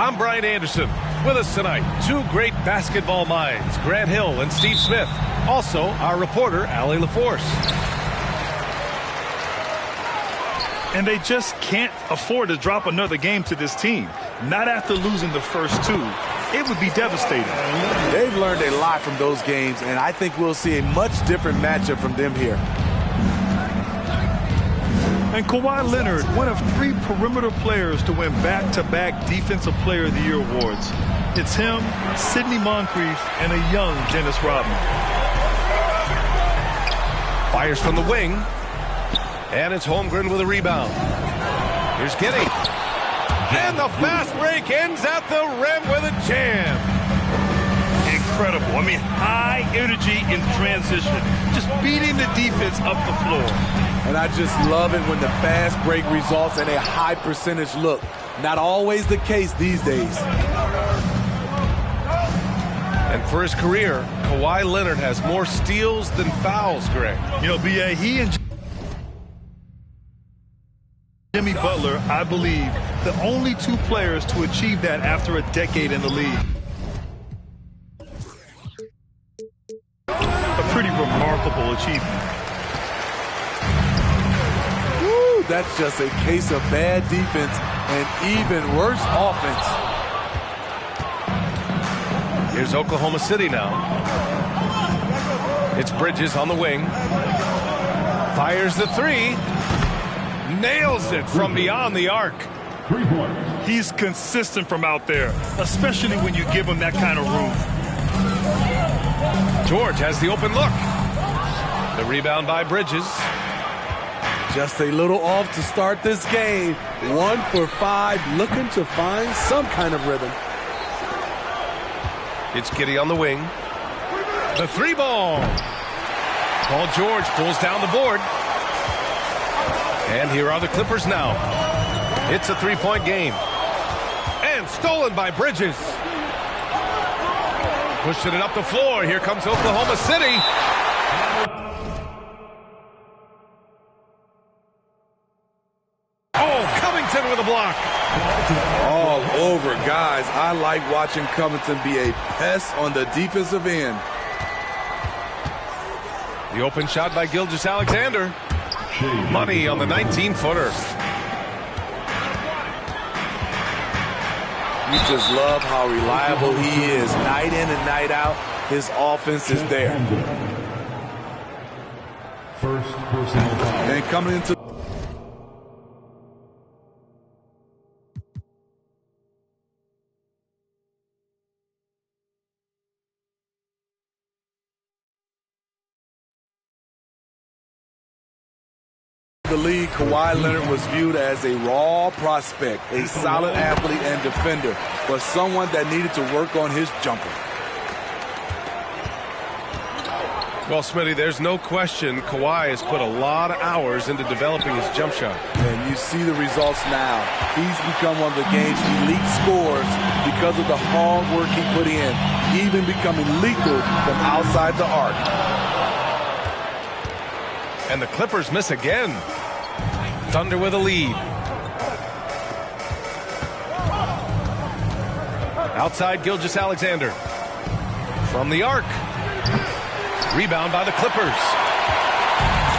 I'm Brian Anderson. With us tonight, two great basketball minds, Grant Hill and Steve Smith. Also, our reporter, Allie LaForce. And they just can't afford to drop another game to this team. Not after losing the first two. It would be devastating. They've learned a lot from those games, and I think we'll see a much different matchup from them here. And Kawhi Leonard, one of 3 perimeter players to win back-to-back Defensive Player of the Year awards. It's him, Sidney Moncrief, and a young Dennis Rodman. Fires from the wing. And it's Holmgren with a rebound. Here's Giddey. And the fast break ends at the rim with a jam. Incredible. I mean, high energy in transition. Just beating the defense up the floor. And I just love it when the fast break results in a high percentage look. Not always the case these days. And for his career, Kawhi Leonard has more steals than fouls, Greg. You know, B.A., he and Jimmy Butler, I believe, the only 2 players to achieve that after a decade in the league. A pretty remarkable achievement. Woo, that's just a case of bad defense and even worse offense. Here's Oklahoma City now. It's Bridges on the wing. Fires the 3. Nails it from beyond the arc. 3 points. He's consistent from out there, especially when you give him that kind of room. George has the open look. The rebound by Bridges. Just a little off to start this game. 1 for 5, looking to find some kind of rhythm. It's Giddey on the wing. The 3 ball. Paul George pulls down the board. And here are the Clippers now. It's a 3-point game. And stolen by Bridges. Pushing it up the floor. Here comes Oklahoma City. Oh, Covington with a block. All over, guys. I like watching Covington be a pest on the defensive end. The open shot by Gilgeous-Alexander. Money on the 19-footer. You just love how reliable he is. Night in and night out, his offense is there. First personal foul. And coming into the league, Kawhi Leonard was viewed as a raw prospect, a solid athlete and defender, but someone that needed to work on his jumper. Well, Smitty, there's no question Kawhi has put a lot of hours into developing his jump shot. And you see the results now. He's become one of the game's elite scorers because of the hard work he put in, even becoming lethal from outside the arc. And the Clippers miss again. Thunder with a lead. Outside Gilgeous-Alexander. From the arc. Rebound by the Clippers.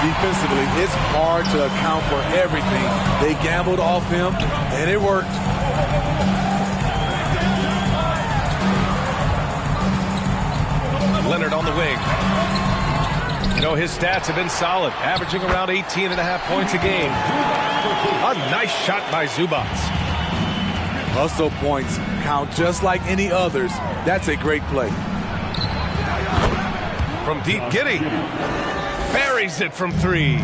Defensively, it's hard to account for everything. They gambled off him, and it worked. Leonard on the wing. You know, his stats have been solid, averaging around 18.5 points a game. A nice shot by Zubac. Hustle points count just like any others. That's a great play. From deep, Giddey buries it from 3.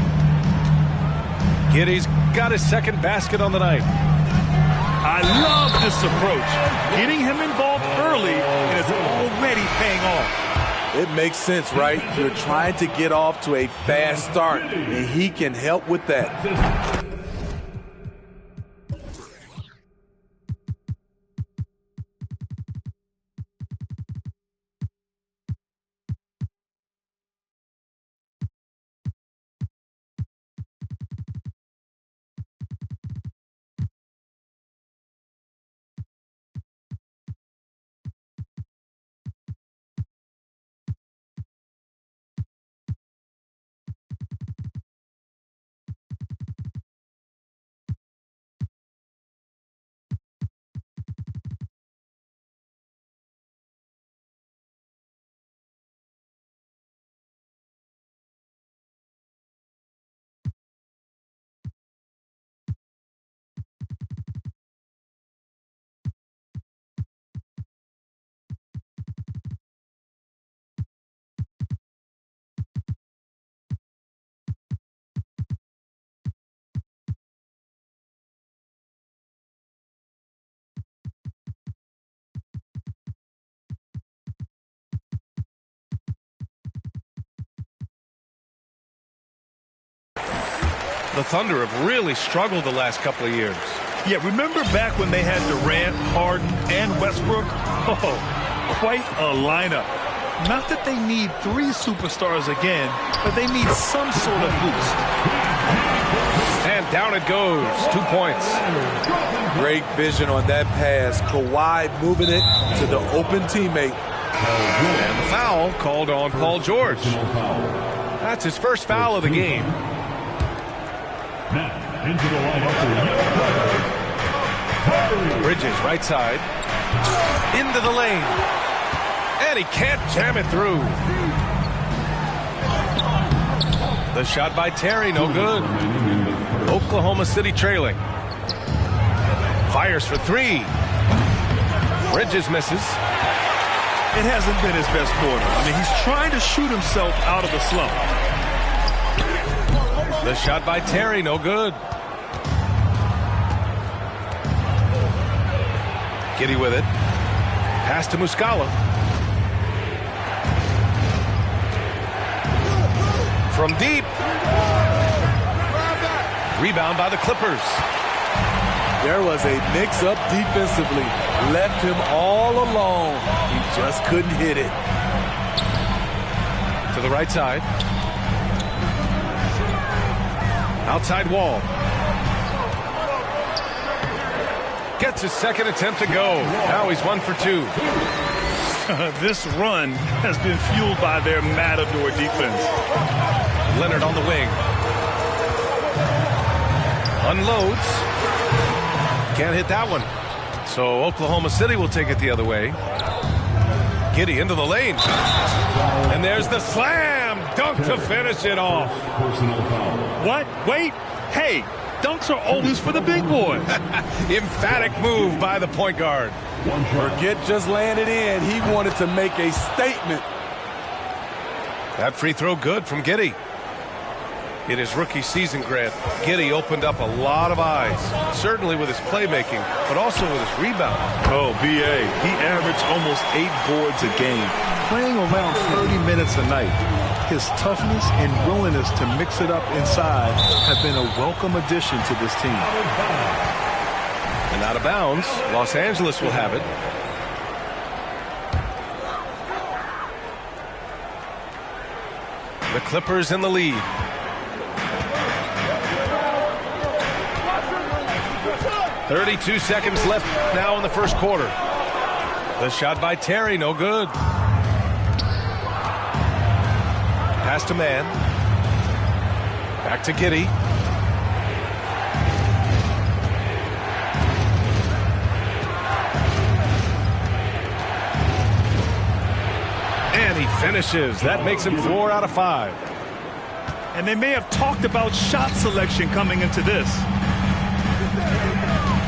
Giddey's got his second basket on the night. I love this approach. Getting him involved early and it's already paying off. It makes sense, right? You're trying to get off to a fast start, and he can help with that. The Thunder have really struggled the last couple of years. Yeah, remember back when they had Durant, Harden, and Westbrook? Oh, quite a lineup. Not that they need 3 superstars again, but they need some sort of boost. And down it goes. 2 points. Great vision on that pass. Kawhi moving it to the open teammate. And the foul called on Paul George. That's his first foul of the game. Now, into the lineup for Bridges, right side. Into the lane. And he can't jam it through. The shot by Terry, no good. Oklahoma City trailing. Fires for 3. Bridges misses. It hasn't been his best quarter. I mean, he's trying to shoot himself out of the slump. The shot by Terry, no good. Giddey with it. Pass to Muscala. From deep. Rebound by the Clippers. There was a mix-up defensively. Left him all alone. He just couldn't hit it. To the right side. Outside wall. Gets his second attempt to go. Now he's 1 for 2. This run has been fueled by their matador defense. Leonard on the wing. Unloads. Can't hit that one. So Oklahoma City will take it the other way. Giddey into the lane. And there's the slam dunk to finish it off. What? Wait. Hey, dunks are always for the big boys. Emphatic move by the point guard. Forget just laying it in. He wanted to make a statement. That free throw good from Giddey. In his rookie season, Grant, Giddey opened up a lot of eyes, certainly with his playmaking, but also with his rebound. Oh, B.A., he averaged almost 8 boards a game, playing around 30 minutes a night. His toughness and willingness to mix it up inside have been a welcome addition to this team. And out of bounds, Los Angeles will have it. The Clippers in the lead. .32 seconds left now in the first quarter. The shot by Terry, no good. Pass to Mann. Back to Giddey. And he finishes. That makes him 4 out of 5. And they may have talked about shot selection coming into this.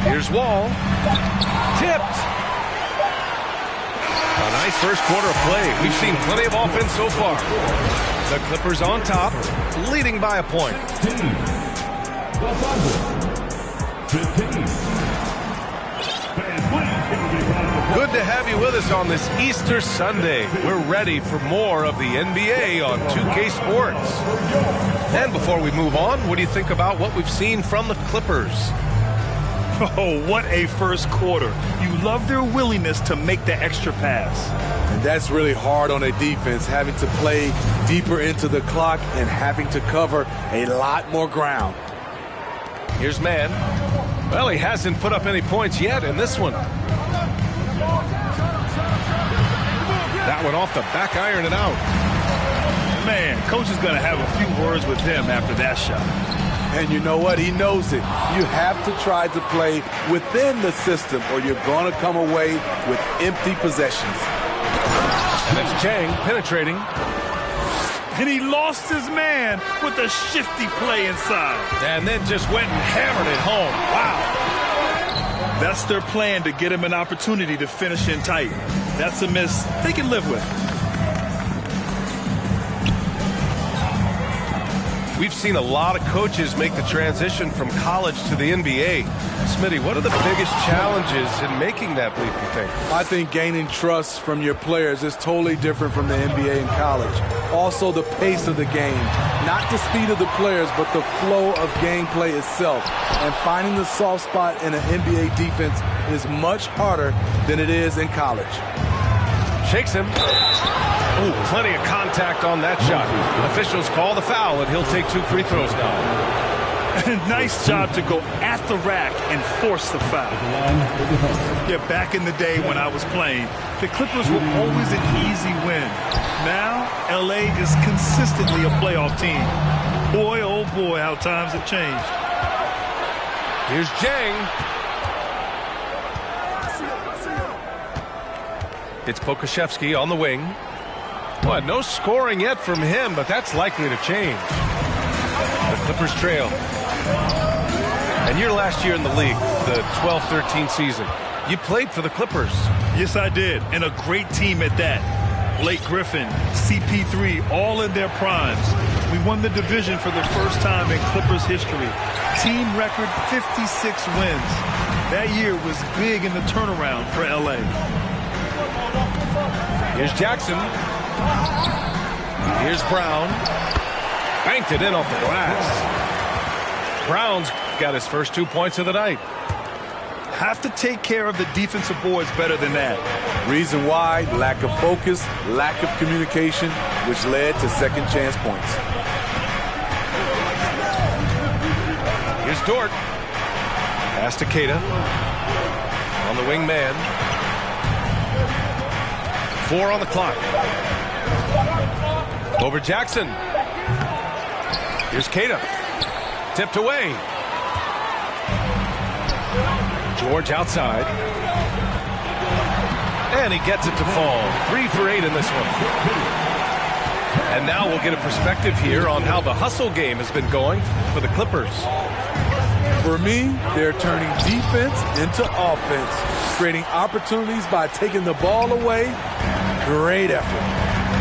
Here's Wall. Tipped. A nice first quarter of play. We've seen plenty of offense so far. The Clippers on top, leading by a point. 15. Good to have you with us on this Easter Sunday. We're ready for more of the NBA on 2K Sports. And before we move on, what do you think about what we've seen from the Clippers? Oh, what a first quarter. You love their willingness to make the extra pass. And that's really hard on a defense, having to play deeper into the clock and having to cover a lot more ground. Here's Mann. Well, he hasn't put up any points yet in this one. That one off the back iron and out. Man, coach is going to have a few words with him after that shot. And you know what? He knows it. You have to try to play within the system or you're going to come away with empty possessions. And it's Chang penetrating. And he lost his man with a shifty play inside. And then just went and hammered it home. Wow. That's their plan to get him an opportunity to finish in tight. That's a miss they can live with. We've seen a lot of coaches make the transition from college to the NBA. Smitty, what are the biggest challenges in making that leap, you think? I think gaining trust from your players is totally different from the NBA and college. Also, the pace of the game. Not the speed of the players, but the flow of gameplay itself. And finding the soft spot in an NBA defense is much harder than it is in college. Shakes him. Ooh, plenty of contact on that shot. Officials call the foul, and he'll take 2 free throws now. Nice job to go at the rack and force the foul. Yeah, back in the day when I was playing, the Clippers were always an easy win. Now, LA is consistently a playoff team. Boy, oh boy, how times have changed. Here's Jang. It's Pokusevski on the wing. Well, no scoring yet from him, but that's likely to change. The Clippers trail. And your last year in the league, the 12-13 season, you played for the Clippers. Yes, I did, and a great team at that. Blake Griffin, CP3, all in their primes. We won the division for the first time in Clippers history. Team record 56 wins. That year was big in the turnaround for LA. Here's Jackson. Here's Brown. Banked it in off the glass. Brown's got his first 2 points of the night. Have to take care of the defensive boards better than that. Reason why, lack of focus, lack of communication, which led to second chance points. Here's Dort. Pass to Keita. On the wing man. 4 on the clock. Over Jackson. Here's Keita. Tipped away. George outside. And he gets it to fall. 3 for 8 in this one. And now we'll get a perspective here on how the hustle game has been going for the Clippers. For me, they're turning defense into offense, creating opportunities by taking the ball away. Great effort.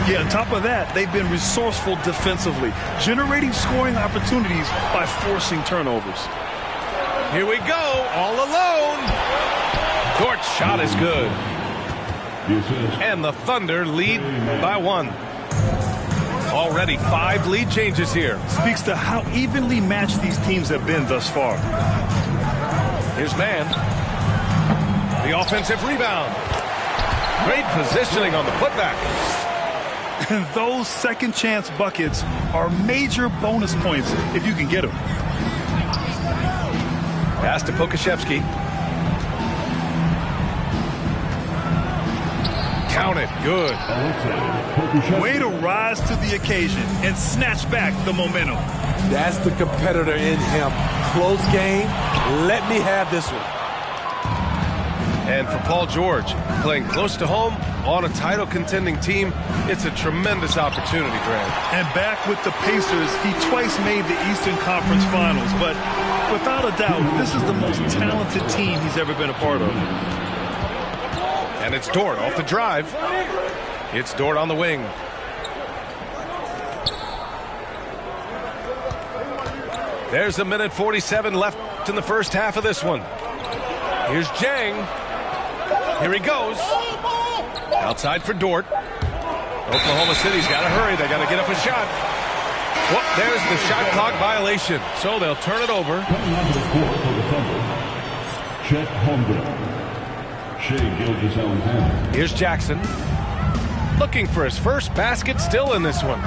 Yeah, on top of that, they've been resourceful defensively, generating scoring opportunities by forcing turnovers. Here we go, all alone. Dort's shot is good. And the Thunder lead by 1. Already 5 lead changes here. Speaks to how evenly matched these teams have been thus far. Here's Mann. The offensive rebound. Great positioning on the putback. And those second chance buckets are major bonus points if you can get them. Pass to Pokusevski. Count it. Good. Way to rise to the occasion and snatch back the momentum. That's the competitor in him. Close game. Let me have this one. And for Paul George, playing close to home on a title contending team, it's a tremendous opportunity, Grant. And back with the Pacers, he twice made the Eastern Conference Finals, but without a doubt, this is the most talented team he's ever been a part of. And it's Dort off the drive. It's Dort on the wing. There's 1:47 left in the first half of this one. Here's Jang. Here he goes. Outside for Dort. Oklahoma City's got to hurry. They got to get up a shot. Well, there's the shot clock violation. So they'll turn it over. Chet Holmgren. Shai Gilgeous-Alexander. Here's Jackson. Looking for his first basket still in this one.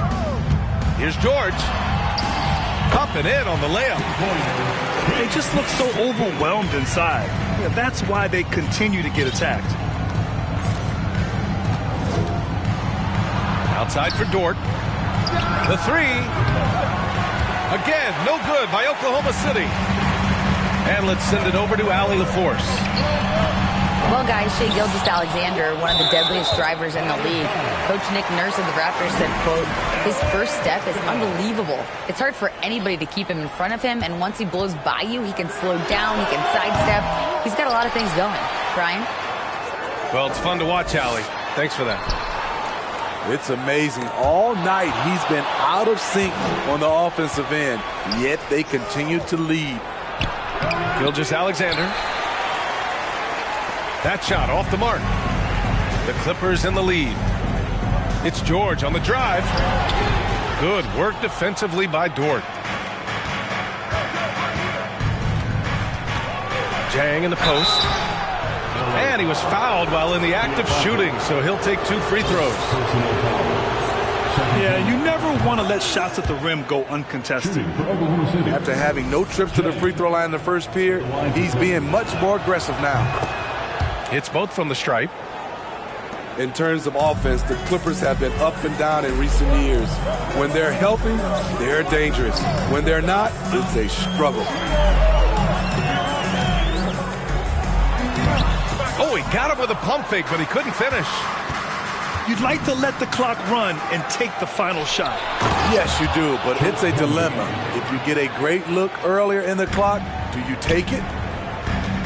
Here's George. Cupping in on the layup. They just look so overwhelmed inside. Yeah, that's why they continue to get attacked. Outside for Dort. The 3. Again, no good by Oklahoma City. And let's send it over to Allie LaForce. Well, guys, Shai Gilgeous-Alexander, one of the deadliest drivers in the league. Coach Nick Nurse of the Raptors said, quote, his first step is unbelievable. It's hard for anybody to keep him in front of him, and once he blows by you, he can slow down, he can sidestep. He's got a lot of things going. Brian? Well, it's fun to watch, Allie. Thanks for that. It's amazing. All night he's been out of sync on the offensive end, yet they continue to lead. Gilgeous-Alexander. That shot off the mark. The Clippers in the lead. It's George on the drive. Good work defensively by Dort. Jang in the post. And he was fouled while in the act of shooting, so he'll take 2 free throws. Yeah, you never want to let shots at the rim go uncontested. After having no trips to the free throw line in the first period, he's being much more aggressive now. Hits both from the stripe. In terms of offense, the Clippers have been up and down in recent years. When they're healthy, they're dangerous. When they're not, it's a struggle. Oh, he got him with a pump fake, but he couldn't finish. You'd like to let the clock run and take the final shot. Yes, you do, but it's a dilemma. If you get a great look earlier in the clock, do you take it?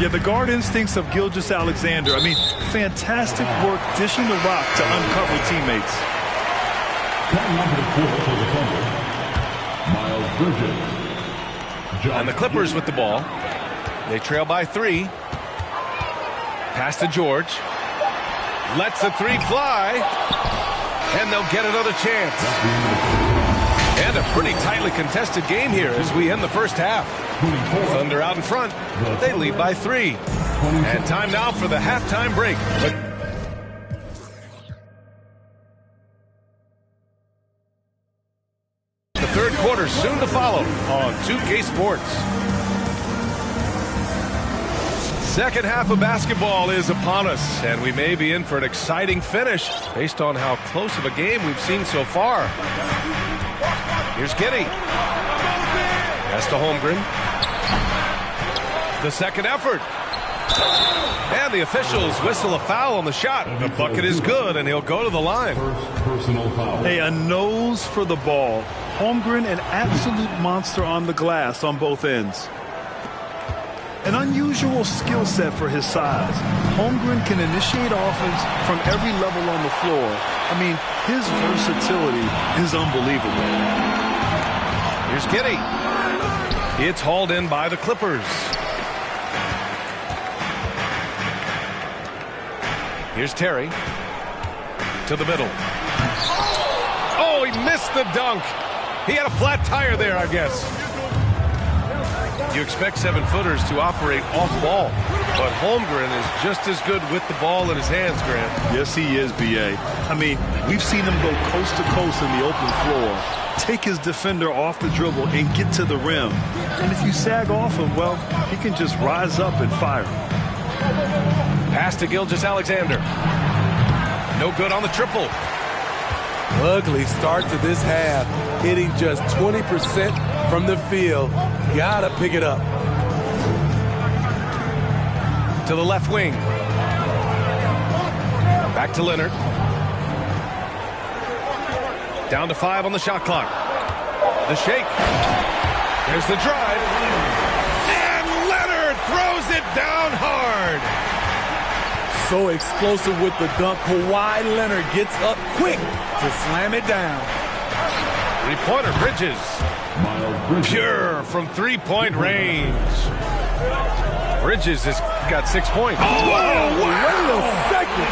Yeah, the guard instincts of Gilgeous-Alexander. I mean, fantastic work dishing the rock to uncover teammates. Miles Bridges. And the Clippers with the ball. They trail by 3. Pass to George. Lets the 3 fly. And they'll get another chance. And a pretty tightly contested game here as we end the first half. Thunder out in front. They lead by 3. And time now for the halftime break. The third quarter soon to follow on 2K Sports. Second half of basketball is upon us, and we may be in for an exciting finish based on how close of a game we've seen so far. Here's Giddey. Pass to Holmgren. The second effort. And the officials whistle a foul on the shot. The bucket is good, and he'll go to the line. Personal foul. Hey, a nose for the ball. Holmgren, an absolute monster on the glass on both ends. An unusual skill set for his size. Holmgren can initiate offense from every level on the floor. I mean, his versatility is unbelievable. Here's Giddey. It's hauled in by the Clippers. Here's Terry. To the middle. Oh, he missed the dunk. He had a flat tire there, I guess. You expect 7-footers to operate off ball, but Holmgren is just as good with the ball in his hands, Grant. Yes, he is, B.A. I mean, we've seen him go coast to coast in the open floor, take his defender off the dribble and get to the rim. And if you sag off him, well, he can just rise up and fire. Pass to Gilgeous-Alexander. No good on the triple. Ugly start to this half, hitting just 20% from the field. Gotta pick it up. To the left wing. Back to Leonard. Down to 5 on the shot clock. The shake. There's the drive. And Leonard throws it down hard. So explosive with the dunk. Kawhi Leonard gets up quick to slam it down. Three-pointer, Bridges. Pure from three-point range. Bridges has got 6 points. Oh, wait a second.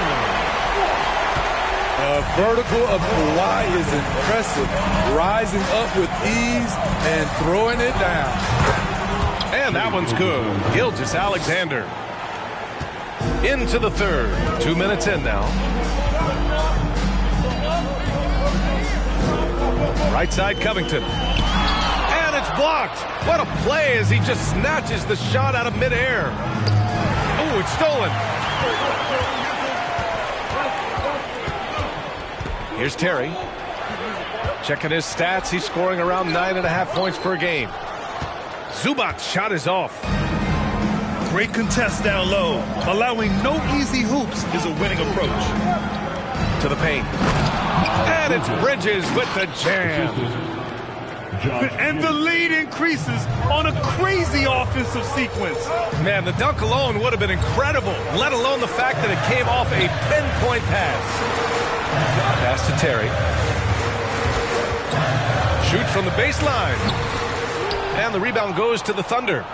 The vertical of Kawhi is impressive. Rising up with ease and throwing it down. And that one's good. Gilgeous-Alexander. Into the third. 2 minutes in now. Right side, Covington. And it's blocked. What a play as he just snatches the shot out of midair. Oh, it's stolen. Here's Terry. Checking his stats. He's scoring around 9.5 points per game. Zubac's shot is off. Great contest down low. Allowing no easy hoops is a winning approach. To the paint. And it's Bridges with the jam. And the lead increases on a crazy offensive sequence. Man, the dunk alone would have been incredible, let alone the fact that it came off a pinpoint pass. Pass to Terry. Shoot from the baseline. And the rebound goes to the Thunder.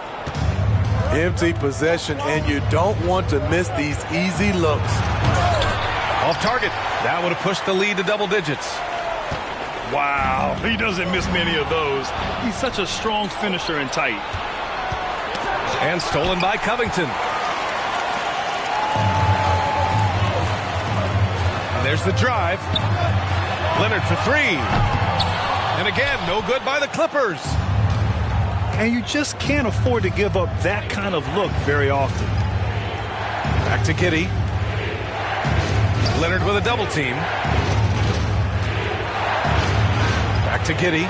Empty possession, and you don't want to miss these easy looks. Off target. That would have pushed the lead to double digits. Wow, he doesn't miss many of those. He's such a strong finisher and tight. And stolen by Covington. And there's the drive. Leonard for three. And again, no good by the Clippers. And you just can't afford to give up that kind of look very often. Back to Giddey. Leonard with a double team. Back to Giddey.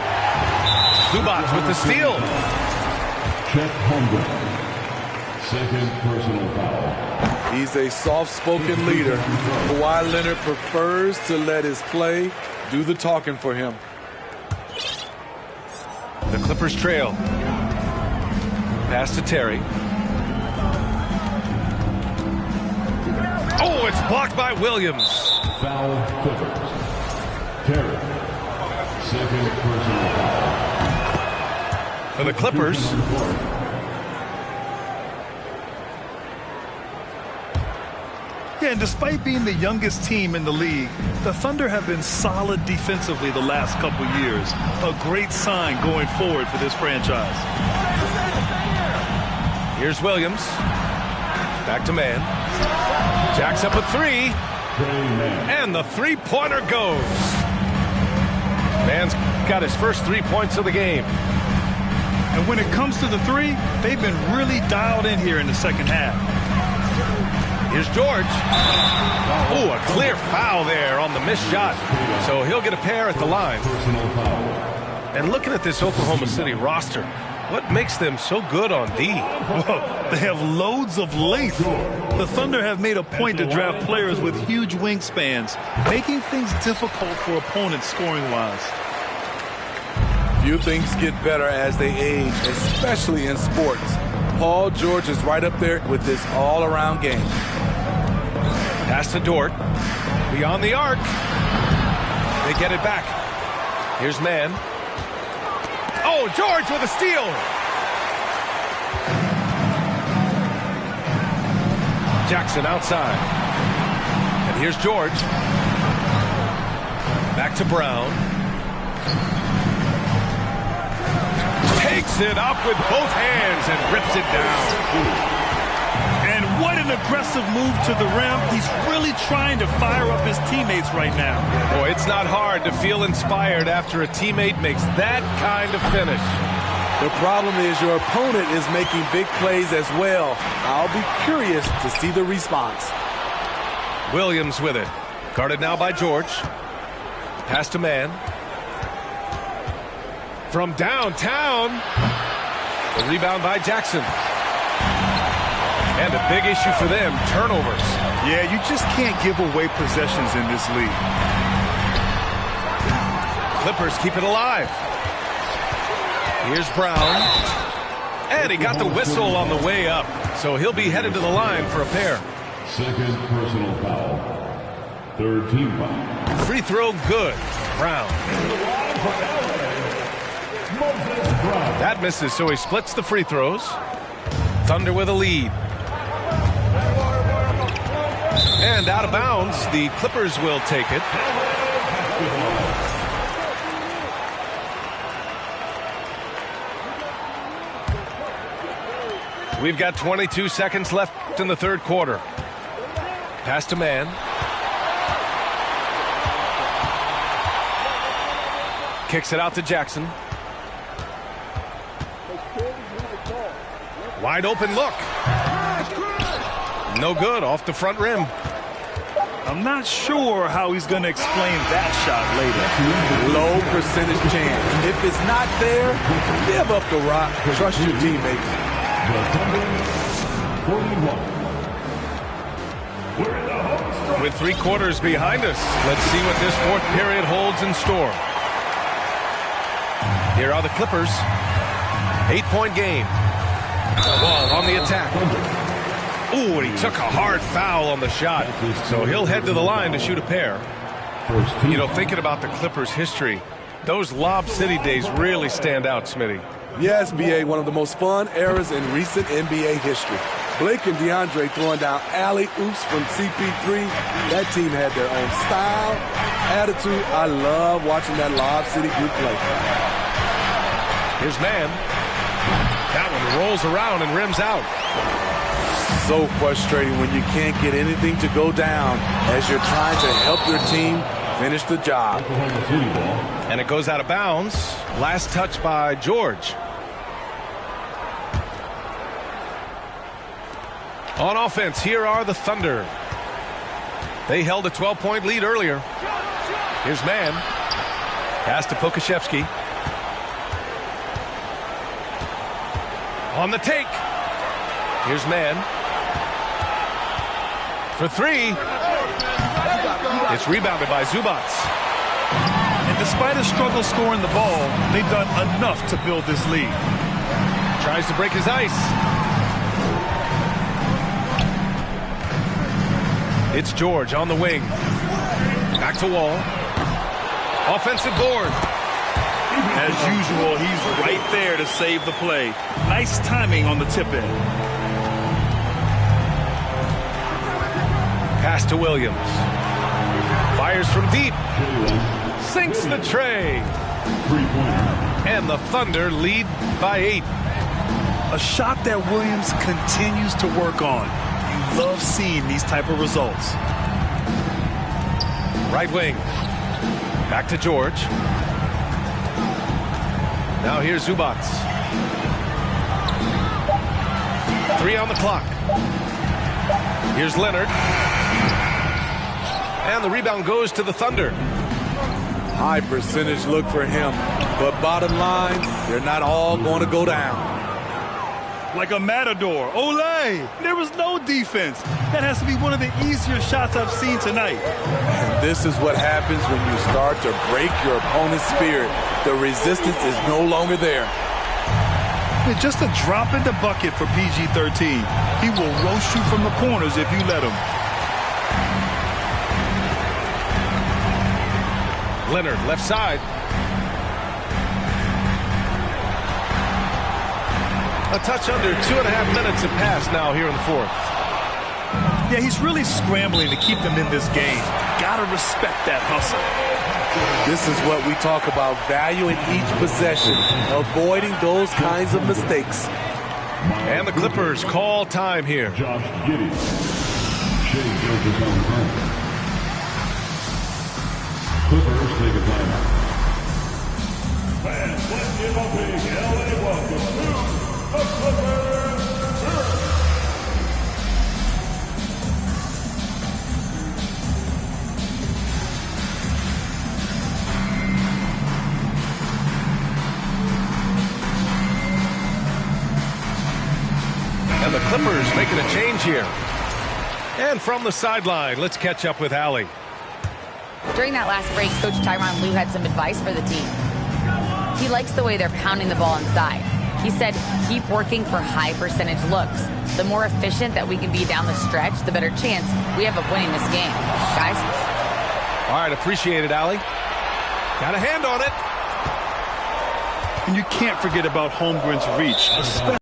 Zubac with the steal. Chet Holmgren. Second personal foul. He's a soft-spoken leader. Kawhi Leonard prefers to let his play do the talking for him. The Clippers trail. Pass to Terry. Oh, it's blocked by Williams. Foul Clippers. Terry. Second personal foul. For the Clippers. Yeah, and despite being the youngest team in the league, the Thunder have been solid defensively the last couple years. A great sign going forward for this franchise. Here's Williams. Back to man. Jacks up a three. And the three-pointer goes. Man's got his first 3 points of the game. And when it comes to the three, they've been really dialed in here in the second half. Here's George. Oh, a clear foul there on the missed shot. So he'll get a pair at the line. And looking at this Oklahoma City roster, what makes them so good on D? Whoa, they have loads of length. The Thunder have made a point to draft players with huge wingspans, making things difficult for opponents scoring-wise. Few things get better as they age, especially in sports. Paul George is right up there with this all-around game. Pass to Dort. Beyond the arc. They get it back. Here's man. Oh, George with a steal. Jackson outside. And here's George. Back to Brown. Takes it up with both hands and rips it down. And what an aggressive move to the rim. He's really trying to fire up his teammates right now. Boy, it's not hard to feel inspired after a teammate makes that kind of finish. The problem is your opponent is making big plays as well. I'll be curious to see the response. Williams with it. Guarded now by George. Pass to man. From downtown. The rebound by Jackson. And a big issue for them, turnovers. Yeah, you just can't give away possessions in this league. Clippers keep it alive. Here's Brown. And he got the whistle on the way up. So he'll be headed to the line for a pair. Second personal foul. Third team foul. Free throw good. Brown. That misses, so he splits the free throws. Thunder with a lead. And out of bounds, the Clippers will take it. We've got 22 seconds left in the third quarter. Pass to man. Kicks it out to Jackson. Wide open look. No good, off the front rim. I'm not sure how he's going to explain that shot later. Low percentage chance. If it's not there, give up the rock. Trust your teammates. With 3 quarters behind us, let's see what this fourth period holds in store. Here are the Clippers. 8-point game. Ball on the attack. Ooh, and he took a hard foul on the shot. So he'll head to the line to shoot a pair. First team. You know, thinking about the Clippers' history, those Lob City days really stand out, Smitty. Yes, B.A., one of the most fun eras in recent NBA history. Blake and DeAndre throwing down alley-oops from CP3. That team had their own style, attitude. I love watching that Lob City group play. Here's man. That one rolls around and rims out. So frustrating when you can't get anything to go down as you're trying to help your team finish the job. Oklahoma City ball. And it goes out of bounds. Last touch by George. On offense, here are the Thunder. They held a 12-point lead earlier. Here's man. Pass to Pokusevski. On the take. Here's man. For three. It's rebounded by Zubac. And despite a struggle scoring the ball, they've done enough to build this lead. Tries to break his ice. It's George on the wing. Back to Wall. Offensive board. As usual, he's right there to save the play. Nice timing on the tip in. Pass to Williams. Fires from deep. Sinks the tray. Three-pointer. And the Thunder lead by 8. A shot that Williams continues to work on. You love seeing these type of results. Right wing. Back to George. Now here's Zubac. 3 on the clock. Here's Leonard. And the rebound goes to the Thunder. High percentage look for him. But bottom line, they're not all going to go down. Like a matador. Olay! There was no defense. That has to be one of the easier shots I've seen tonight. And this is what happens when you start to break your opponent's spirit. The resistance is no longer there. With just a drop in the bucket for PG-13. He will roast you from the corners if you let him. Leonard, left side. A touch under 2.5 minutes have passed now here in the fourth. Yeah, he's really scrambling to keep them in this game. Gotta respect that hustle. This is what we talk about, valuing each possession, avoiding those kinds of mistakes. And the Clippers call time here. Josh Giddey. Shea Gilgeous-Alexander. Clippers take a timeout. Fans, let's give a big LA welcome to the Clippers. And the Clippers making a change here. And from the sideline, let's catch up with Allie. During that last break, Coach Tyronn Lue had some advice for the team. He likes the way they're pounding the ball inside. He said, keep working for high percentage looks. The more efficient that we can be down the stretch, the better chance we have of winning this game. Guys? All right, appreciate it, Allie. Got a hand on it. And you can't forget about Holmgren's reach, especially.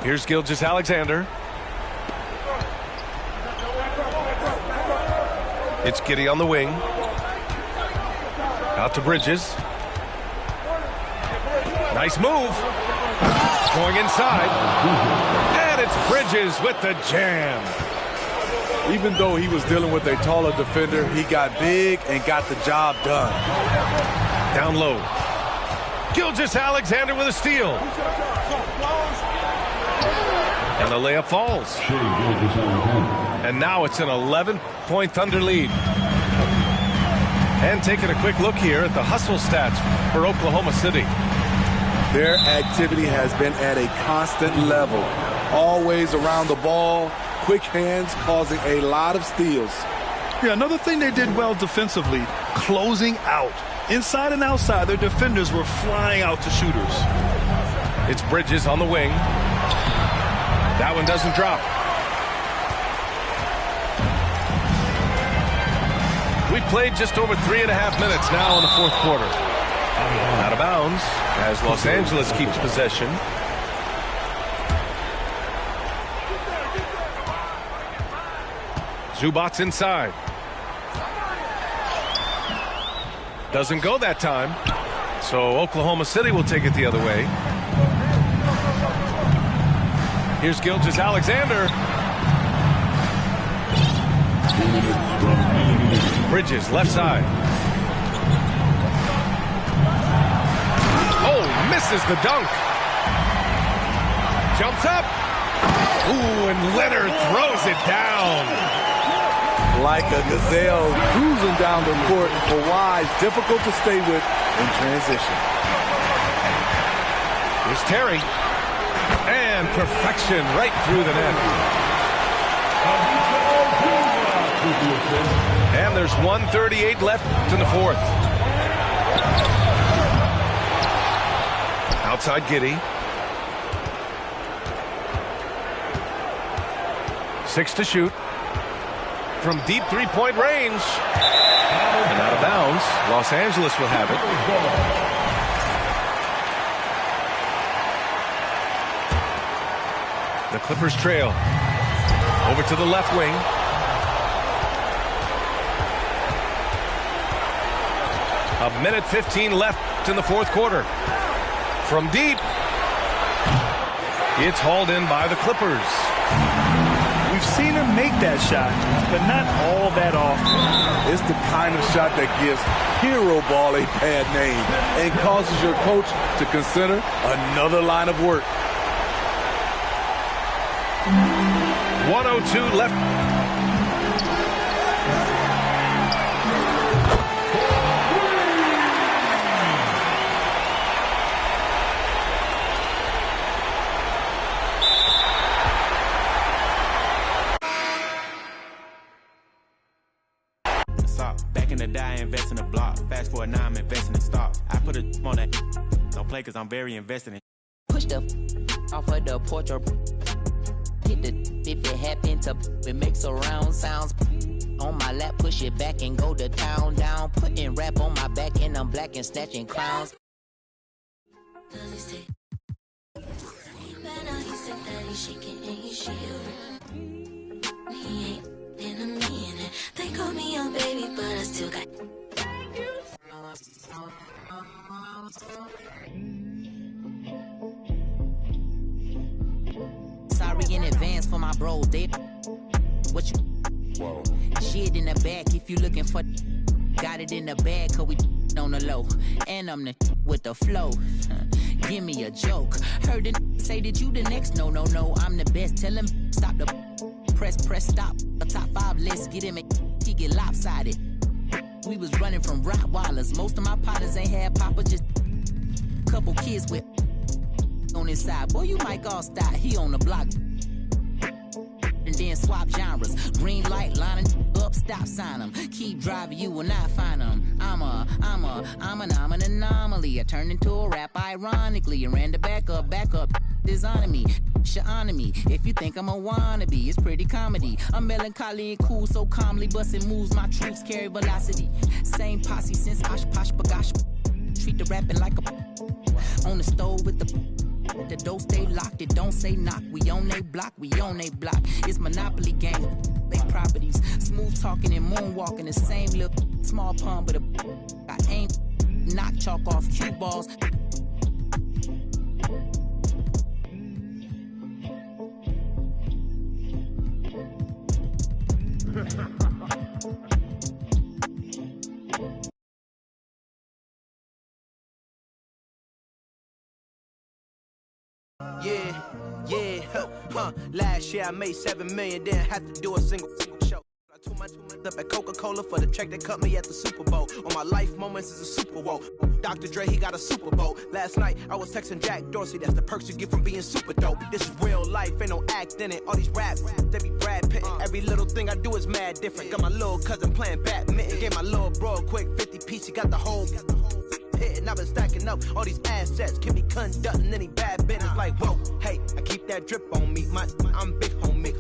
Here's Gilgeous-Alexander. It's Giddey on the wing. Out to Bridges. Nice move. Going inside. And it's Bridges with the jam. Even though he was dealing with a taller defender, he got big and got the job done. Down low. Gilgeous-Alexander with a steal. And the layup falls. Shea Gilgeous-Alexander. And now it's an 11-point Thunder lead. And taking a quick look here at the hustle stats for Oklahoma City. Their activity has been at a constant level. Always around the ball, quick hands causing a lot of steals. Yeah, another thing they did well defensively, closing out. Inside and outside, their defenders were flying out to shooters. It's Bridges on the wing. That one doesn't drop. We played just over 3.5 minutes now in the fourth quarter. Out of bounds as Los Angeles keeps possession. Zubac's inside. Doesn't go that time. So Oklahoma City will take it the other way. Here's Gilgeous-Alexander. Bridges, left side. Oh, misses the dunk. Jumps up. Ooh, and Leonard throws it down. Like a gazelle cruising down the court for Wise. Difficult to stay with in transition. Here's Terry. And perfection right through the net. And there's 1:38 left in the fourth. Outside Giddey. 6 to shoot. From deep three-point range. And out of bounds. Los Angeles will have it. The Clippers trail. Over to the left wing. A minute 15 left in the fourth quarter. From deep. It's hauled in by the Clippers. We've seen him make that shot, but not all that often. It's the kind of shot that gives hero ball a bad name and causes your coach to consider another line of work. 1:02 left. Back in the day, I invest in a block. Fast forward, now I'm investing in stock. I put a on that. Don't play because I'm very invested in. Push the off of the porch or hit the if it happen to it makes a round sounds. On my lap, push it back and go to town down. Putting rap on my back and I'm black and snatching clowns. They call me young baby, but I still got. Sorry in advance for my bros. They what you? Whoa. Shit in the back if you looking for. Got it in the bag, cause we on the low. And I'm the with the flow. Give me a joke. Heard it say that you the next. No, I'm the best. Tell him stop the press, stop. The top 5 list, get him. He get lopsided. We was running from Rottweilers. Most of my partners ain't had papa, just couple kids with on his side. Boy, you might all stop. He on the block. And then swap genres. Green light lining up, stop sign them. Keep driving, you will not find them. I'm an anomaly. I turned into a rap ironically and ran the back up. Designing me, honor me. If you think I'm a wannabe, it's pretty comedy. I'm melancholy and cool, so calmly busting moves. My troops carry velocity. Same posse since Osh Posh Bagash. Treat the rapping like a on the stove with the door stay locked. It don't say knock. We on they block. It's Monopoly game. They properties. Smooth talking and moonwalking. The same little small pun, but I ain't knock chalk off cue balls. Last year I made $7 million, didn't have to do a single show. I took my 2 months up at Coca-Cola for the check that cut me at the Super Bowl. On my life moments is a Super Bowl. Dr. Dre, he got a Super Bowl. Last night I was texting Jack Dorsey, that's the perks you get from being super dope. This is real life, ain't no act in it. All these raps, they be Brad Pitt. Every little thing I do is mad different. Got my little cousin playing badminton. Gave my little bro a quick 50 piece, he got the whole. hitting, I've been stacking up all these assets. Can be conducting any bad business like, whoa, hey, I keep that drip on me. I'm big homie.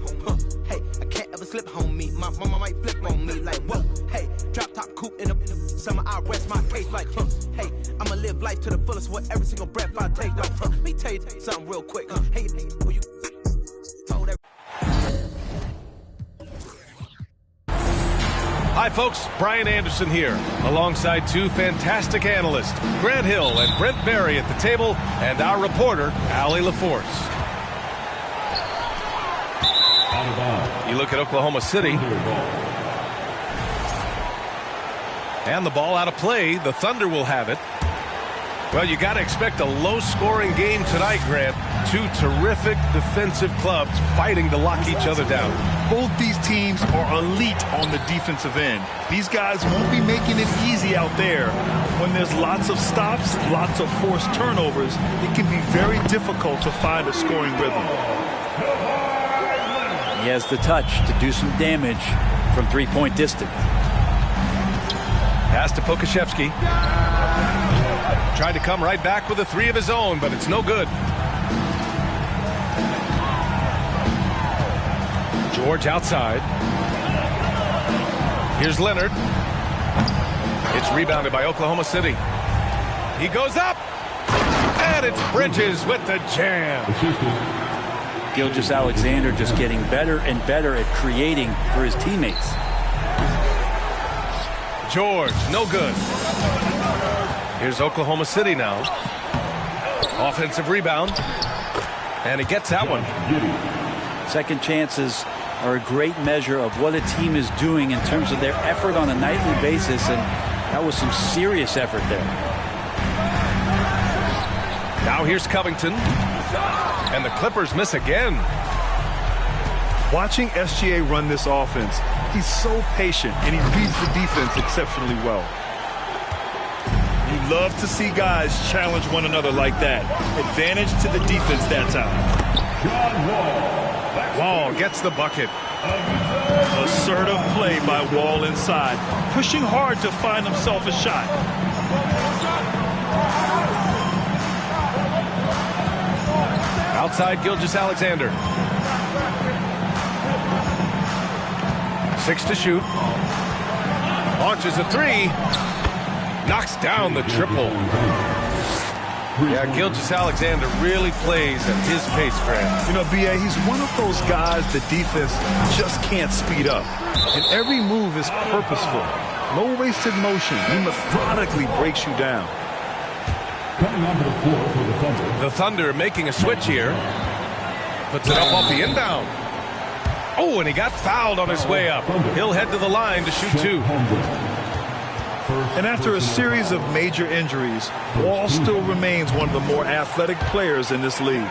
Hey, I can't ever slip homie. My mama might flip on me like, whoa, hey, drop top coupe in the summer, I rest my case like, hey, I'ma live life to the fullest with every single breath I take. Let me tell you something real quick. Hey, who you told every Hi, folks. Brian Anderson here, alongside two fantastic analysts, Grant Hill and Brent Barry at the table, and our reporter, Allie LaForce. You look at Oklahoma City, and the ball out of play. The Thunder will have it. Well, you got to expect a low-scoring game tonight, Grant. Two terrific defensive clubs fighting to lock each other down. Both these teams are elite on the defensive end. These guys won't be making it easy out there. When there's lots of stops, lots of forced turnovers, it can be very difficult to find a scoring rhythm. He has the touch to do some damage from three-point distance. Pass to Pokashevsky. Tried to come right back with a three of his own, but it's no good. George outside. Here's Leonard. It's rebounded by Oklahoma City. He goes up, and it's Bridges with the jam. Gilgeous-Alexander just getting better and better at creating for his teammates. George, no good. Here's Oklahoma City now. Offensive rebound. And he gets that one. Second chances are a great measure of what a team is doing in terms of their effort on a nightly basis, and that was some serious effort there. Now here's Covington. And the Clippers miss again. Watching SGA run this offense, he's so patient, and he reads the defense exceptionally well. You love to see guys challenge one another like that. Advantage to the defense that time. Wall gets the bucket. Assertive play by Wall inside, pushing hard to find himself a shot. Outside Gilgeous-Alexander. 6 to shoot. Launches a three. Knocks down the triple. Yeah, Gilgeous-Alexander really plays at his pace, Grant. You know, B.A., he's one of those guys the defense just can't speed up. And every move is purposeful. No wasted motion. He methodically breaks you down. Coming onto the floor for the Thunder. The Thunder making a switch here. Puts it up off the inbound. Oh, and he got fouled on his way up. He'll head to the line to shoot two. And after a series of major injuries, Wall still remains one of the more athletic players in this league.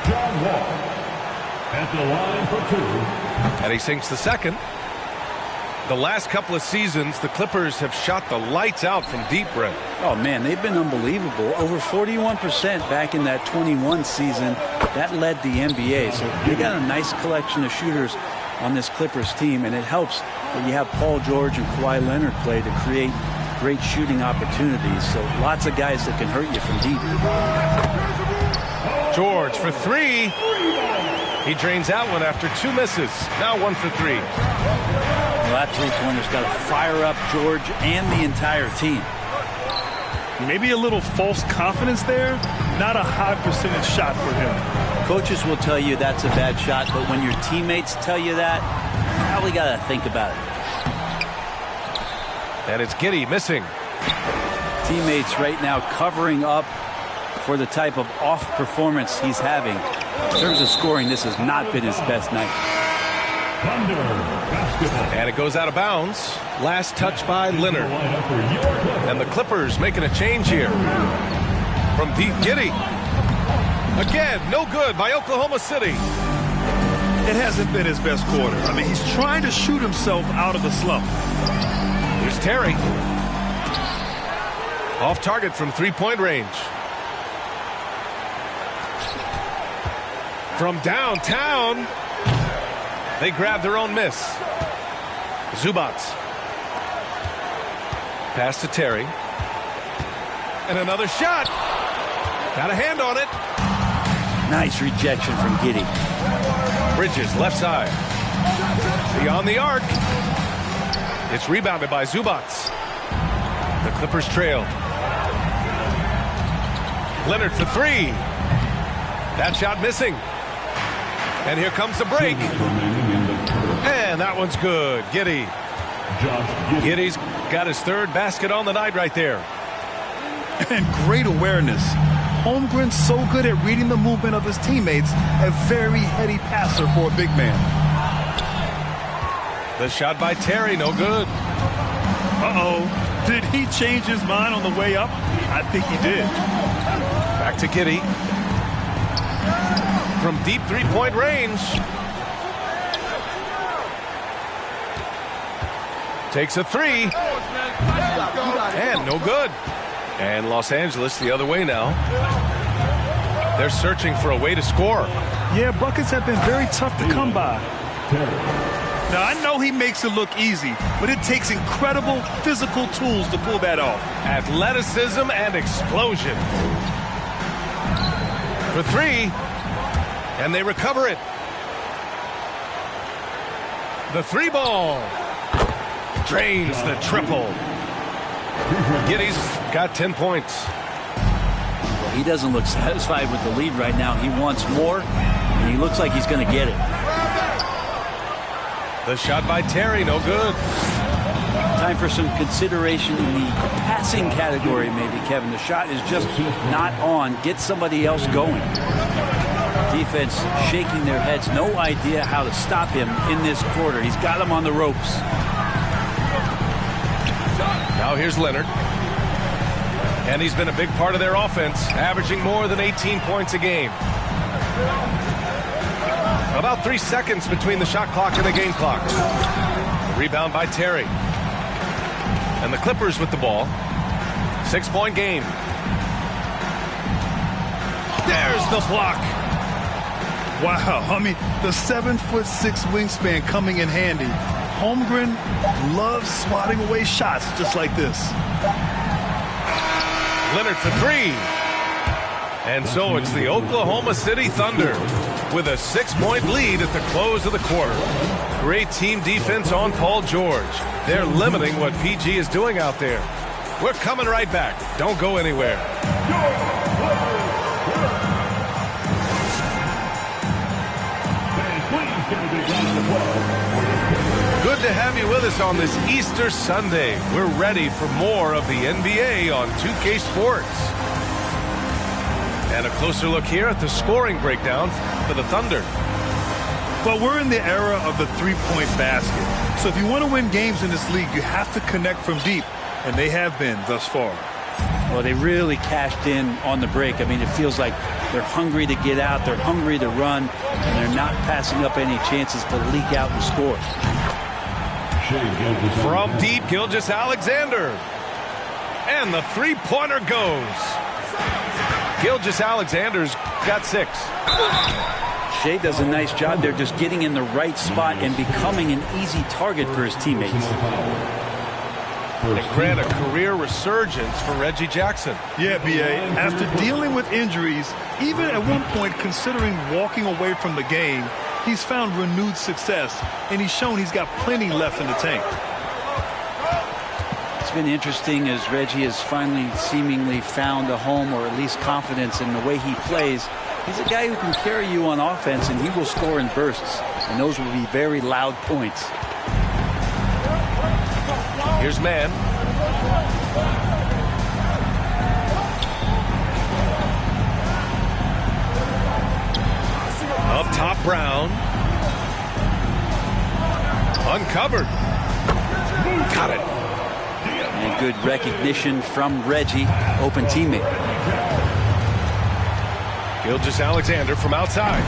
John Wall at the line for two. And he sinks the second. The last couple of seasons, the Clippers have shot the lights out from deep, Brent. Oh, man, they've been unbelievable. Over 41% back in that 21 season. That led the NBA. So they got a nice collection of shooters on this Clippers team, and it helps that you have Paul George and Kawhi Leonard play to create great shooting opportunities. So lots of guys that can hurt you from deep. George for three. He drains that one after two misses. Now 1 for 3. Well, that three-pointer's got to fire up George and the entire team. Maybe a little false confidence there. Not a high percentage shot for him. Coaches will tell you that's a bad shot, but when your teammates tell you that, you probably got to think about it. And it's Giddey missing. Teammates right now covering up for the type of off performance he's having. In terms of scoring, this has not been his best night. Thunder basketball. And it goes out of bounds. Last touch by Leonard. And the Clippers making a change here. From deep, Giddey. Again, no good by Oklahoma City. It hasn't been his best quarter. I mean, he's trying to shoot himself out of the slump. Here's Terry. Off target from three-point range. From downtown, They grab their own miss. Zubac. Pass to Terry. And another shot. Got a hand on it. Nice rejection from Giddey. Bridges, left side. Beyond the arc. It's rebounded by Zubac. The Clippers trail. Leonard for three. That shot missing. And here comes the break. And that one's good. Giddey. Giddey's got his third basket on the night right there. And great awareness. Holmgren's so good at reading the movement of his teammates. A very heady passer for a big man. The shot by Terry, no good. Uh-oh. Did he change his mind on the way up? I think he did. Back to Giddey. From deep three-point range. Takes a three. And no good. And Los Angeles the other way now. They're searching for a way to score. Yeah, buckets have been very tough to come by. Now, I know he makes it look easy, but it takes incredible physical tools to pull that off. Athleticism and explosion. For three. And they recover it. The three ball. Drains the triple. Giddey's got 10 points. Well, he doesn't look satisfied with the lead right now. He wants more, and he looks like he's going to get it. The shot by Terry, no good. Time for some consideration in the passing category, maybe, Kevin. The shot is just not on. Get somebody else going. Defense shaking their heads. No idea how to stop him in this quarter. He's got him on the ropes. Now here's Leonard. And he's been a big part of their offense, averaging more than 18 points a game. About 3 seconds between the shot clock and the game clock. Rebound by Terry. And the Clippers with the ball. 6-point game. There's the block. Wow, I mean, the 7'6" wingspan coming in handy. Holmgren loves swatting away shots just like this. Leonard for three. And so it's the Oklahoma City Thunder with a 6-point lead at the close of the quarter. Great team defense on Paul George. They're limiting what PG is doing out there. We're coming right back. Don't go anywhere. Good to have you with us on this Easter Sunday. We're ready for more of the NBA on 2K Sports. And a closer look here at the scoring breakdown for the Thunder. But we're in the era of the three-point basket. So if you want to win games in this league, you have to connect from deep. And they have been thus far. Well, they really cashed in on the break. I mean, it feels like they're hungry to get out. They're hungry to run. And they're not passing up any chances to leak out and score. From deep, Gilgeous-Alexander. And the three-pointer goes. Gilgeous-Alexander's got 6. Shea does a nice job there just getting in the right spot and becoming an easy target for his teammates. And grant a career resurgence for Reggie Jackson. Yeah, B.A. After dealing with injuries, even at one point considering walking away from the game, he's found renewed success, and he's shown he's got plenty left in the tank. It's been interesting as Reggie has finally seemingly found a home, or at least confidence in the way he plays. He's a guy who can carry you on offense, and he will score in bursts, and those will be very loud points. Here's Mann. Up top, Brown. Uncovered. Got it. And good recognition from Reggie, open teammate. Gilgeous-Alexander from outside.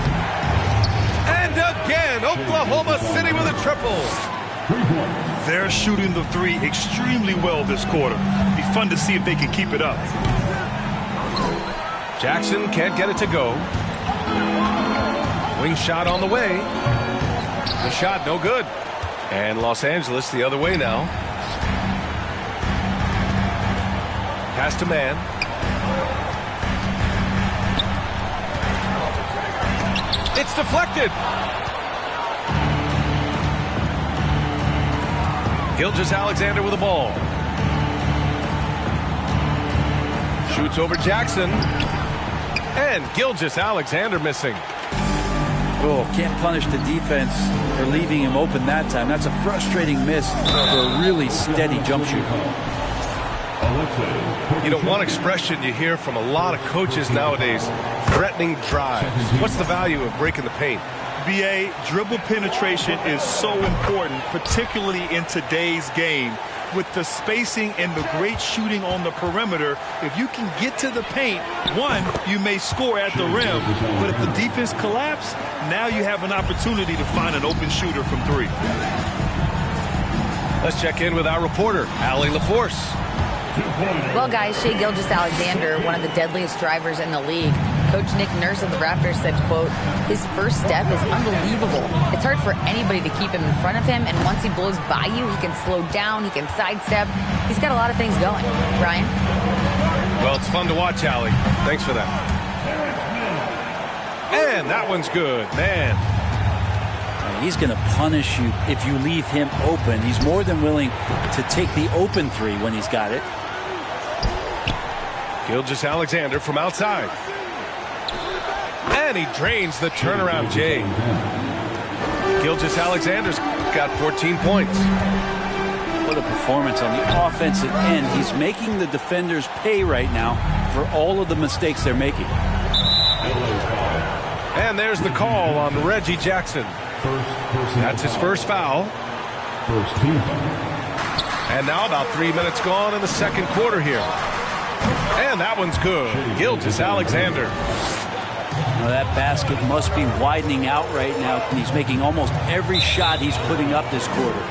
And again, Oklahoma City with a triple. They're shooting the three extremely well this quarter. Be fun to see if they can keep it up. Jackson can't get it to go. Wing shot on the way. The shot, no good. And Los Angeles the other way now. Pass to man. It's deflected. Gilgeous-Alexander with the ball. Shoots over Jackson. And Gilgeous-Alexander missing. Oh, can't punish the defense for leaving him open that time. That's a frustrating miss for a really steady jump shooter. You know, one expression you hear from a lot of coaches nowadays, threatening drives. What's the value of breaking the paint? BA, dribble penetration is so important, particularly in today's game. With the spacing and the great shooting on the perimeter, if you can get to the paint, one, you may score at the rim, but if the defense collapses, now you have an opportunity to find an open shooter from three. Let's check in with our reporter, Allie LaForce. Well, guys, Shai Gilgeous-Alexander, one of the deadliest drivers in the league. Coach Nick Nurse of the Raptors said, quote, his first step is unbelievable. It's hard for anybody to keep him in front of him, and once he blows by you, he can slow down, he can sidestep. He's got a lot of things going. Brian? Well, it's fun to watch, Allie. Thanks for that. And that one's good, man. He's going to punish you if you leave him open. He's more than willing to take the open three when he's got it. Gilgeous-Alexander from outside. And he drains the turnaround J. Gilgeous-Alexander's got 14 points. What a performance on the offensive end. He's making the defenders pay right now for all of the mistakes they're making. And there's the call on Reggie Jackson. That's his first foul. First team foul. And now about 3 minutes gone in the second quarter here. And that one's good. Gilgeous-Alexander. Now that basket must be widening out right now, and he's making almost every shot he's putting up this quarter.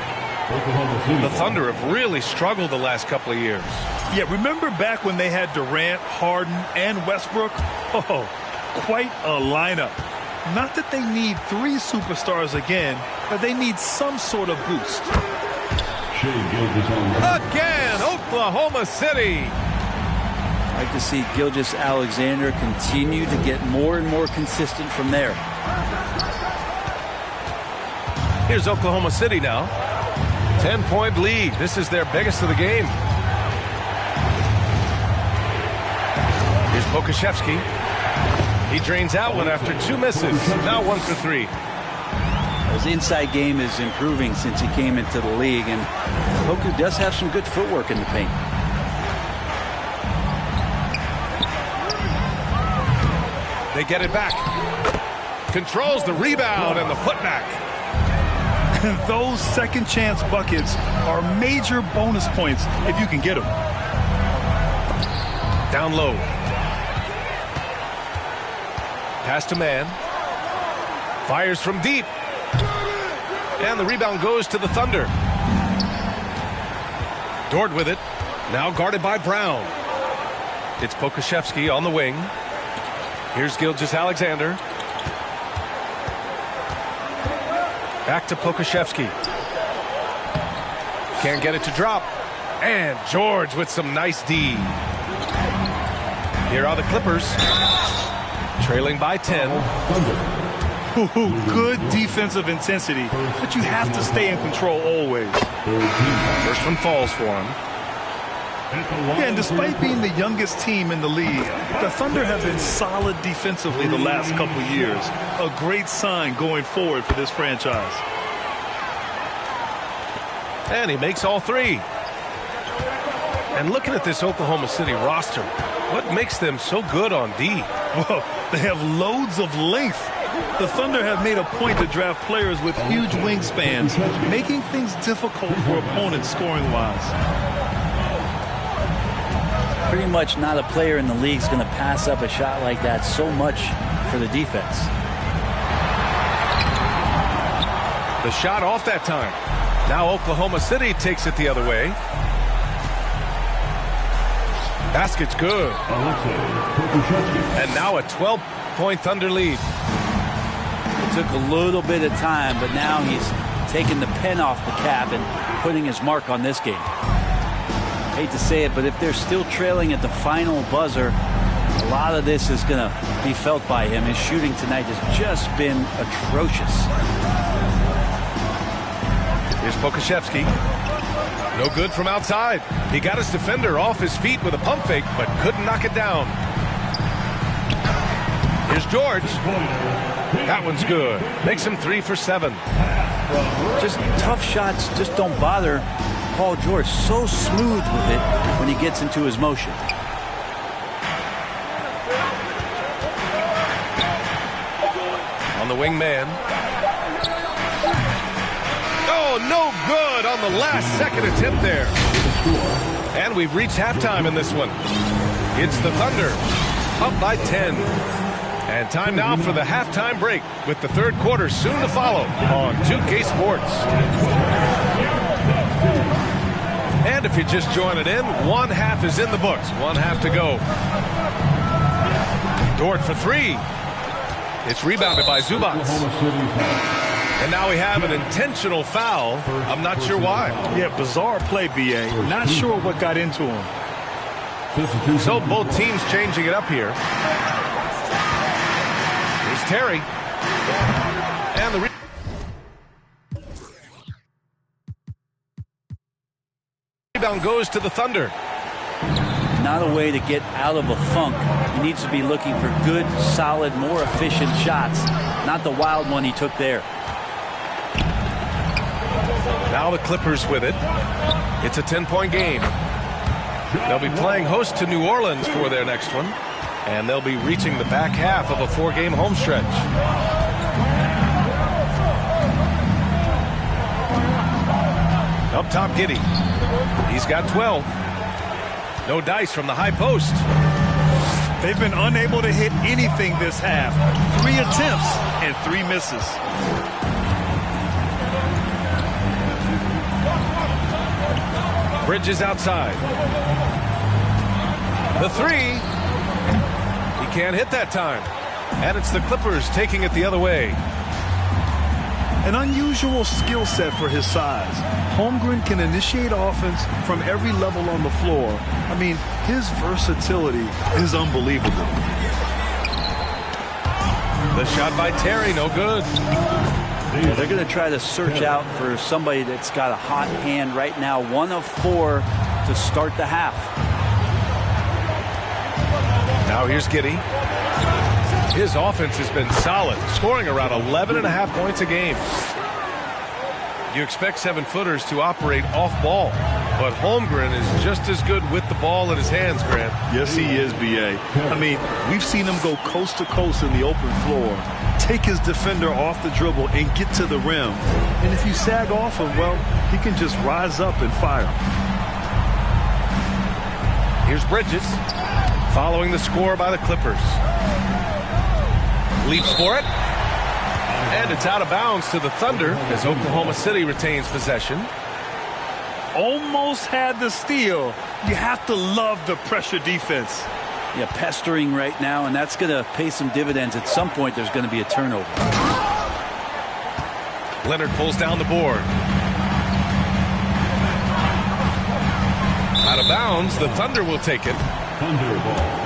The Thunder have really struggled the last couple of years. Yeah, remember back when they had Durant, Harden, and Westbrook? Oh, quite a lineup. Not that they need three superstars again, but they need some sort of boost. Again, Oklahoma City. I'd like to see Gilgeous-Alexander continue to get more and more consistent from there. Here's Oklahoma City now. 10-point lead. This is their biggest of the game. Here's Pokusevski. He drains out one after two misses. Now 1 for 3. His inside game is improving since he came into the league, and Poku does have some good footwork in the paint. They get it back. Controls the rebound and the putback. And those second chance buckets are major bonus points if you can get them. Down low. Pass to man. Fires from deep. And the rebound goes to the Thunder. Dort with it. Now guarded by Brown. It's Pokusevski on the wing. Here's Gilgeous-Alexander. Back to Pokusevski. Can't get it to drop. And George with some nice D. Here are the Clippers. Trailing by 10. Good defensive intensity, but you have to stay in control always. First one falls for him. Yeah, and despite being the youngest team in the league, the Thunder have been solid defensively the last couple of years. A great sign going forward for this franchise. And he makes all three. And looking at this Oklahoma City roster, what makes them so good on D? Well, they have loads of length. The Thunder have made a point to draft players with huge wingspans, making things difficult for opponents scoring-wise. Pretty much not a player in the league is going to pass up a shot like that so much for the defense. The shot off that time. Now Oklahoma City takes it the other way. Basket's good. And now a 12-point Thunder lead. took a little bit of time, but now he's taking the pen off the cap and putting his mark on this game. Hate to say it, but if they're still trailing at the final buzzer, a lot of this is going to be felt by him. His shooting tonight has just been atrocious. Here's Pokusevski. No good from outside. He got his defender off his feet with a pump fake, but couldn't knock it down. Here's George. That one's good. Makes him 3 for 7. Just tough shots just don't bother Paul George. So smooth with it when he gets into his motion. On the wing man. Oh, no good on the last second attempt there. And we've reached halftime in this one. It's the Thunder up by 10. And time now for the halftime break with the third quarter soon to follow on 2K Sports. And if you're just joining in, one half is in the books. One half to go. Dort for 3. It's rebounded by Zubac. And now we have an intentional foul. I'm not sure why. Yeah, bizarre play, B.A. Not sure what got into him. So both teams changing it up here. Here's Terry. And the rebound goes to the Thunder. Not a way to get out of a funk. He needs to be looking for good, solid, more efficient shots. Not the wild one he took there. Now the Clippers with it. It's a 10-point game. They'll be playing host to New Orleans for their next one. And they'll be reaching the back half of a 4-game home stretch. Up top, Giddey. He's got 12. No dice from the high post. They've been unable to hit anything this half. 3 attempts and 3 misses. Bridges outside. The 3. He can't hit that time. And it's the Clippers taking it the other way. An unusual skill set for his size. Holmgren can initiate offense from every level on the floor. I mean, his versatility is unbelievable. The shot by Terry, no good. Yeah, they're going to try to search out for somebody that's got a hot hand right now. 1 of 4 to start the half. Now here's Giddey. His offense has been solid, scoring around 11.5 points a game. You expect 7-footers to operate off ball, but Holmgren is just as good with the ball in his hands, Grant. Yes, he is, B.A. I mean, we've seen him go coast to coast in the open floor, take his defender off the dribble and get to the rim. And if you sag off him, well, he can just rise up and fire. Here's Bridges, following the score by the Clippers. Leaps for it. And it's out of bounds to the Thunder as Oklahoma City retains possession. Almost had the steal. You have to love the pressure defense. Yeah, pestering right now, and that's going to pay some dividends. At some point, there's going to be a turnover. Leonard pulls down the board. Out of bounds, the Thunder will take it. Thunder ball.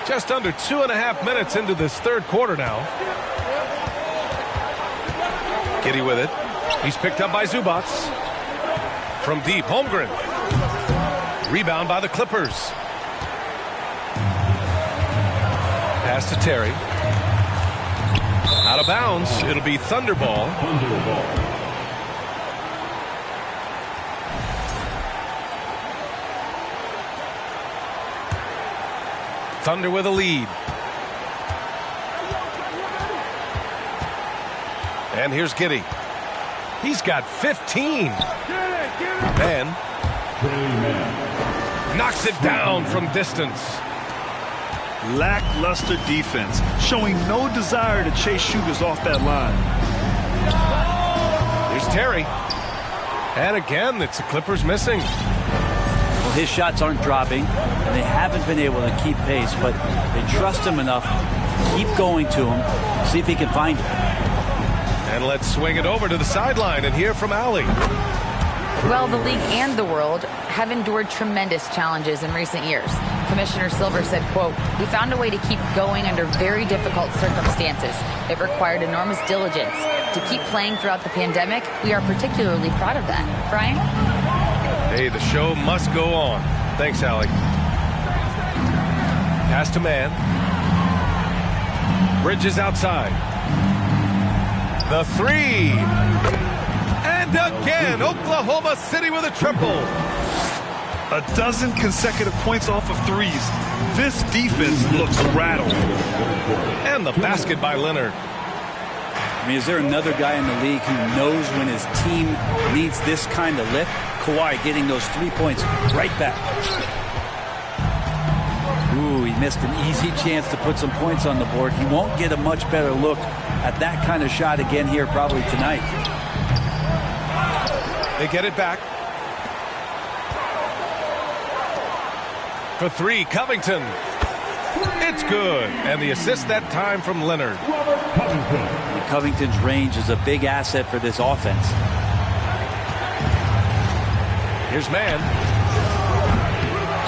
Just under 2.5 minutes into this third quarter now. Giddey with it. He's picked up by Zubac. From deep, Holmgren. Rebound by the Clippers. Pass to Terry. Out of bounds. It'll be Thunder ball. Thunder ball. Thunder with a lead. And here's Giddey. He's got 15. And knocks it down from distance. Lackluster defense, showing no desire to chase shooters off that line. Here's Terry. And again, it's the Clippers missing. Well, his shots aren't dropping, and they haven't been able to keep pace, but they trust him enough to keep going to him, see if he can find it. And let's swing it over to the sideline and hear from Allie. Well, the league and the world have endured tremendous challenges in recent years. Commissioner Silver said, quote, "We found a way to keep going under very difficult circumstances. It required enormous diligence. To keep playing throughout the pandemic, we are particularly proud of that." Brian? Hey, the show must go on. Thanks, Allie. Pass to man. Bridges outside. The three. And again, Oklahoma City with a triple. A dozen consecutive points off of threes. This defense looks rattled. And the basket by Leonard. I mean, is there another guy in the league who knows when his team needs this kind of lift? Kawhi getting those 3 points right back. Ooh, he missed an easy chance to put some points on the board. He won't get a much better look at that kind of shot again here probably tonight. They get it back. For three, Covington. It's good. And the assist that time from Leonard. Covington's range is a big asset for this offense. Here's man.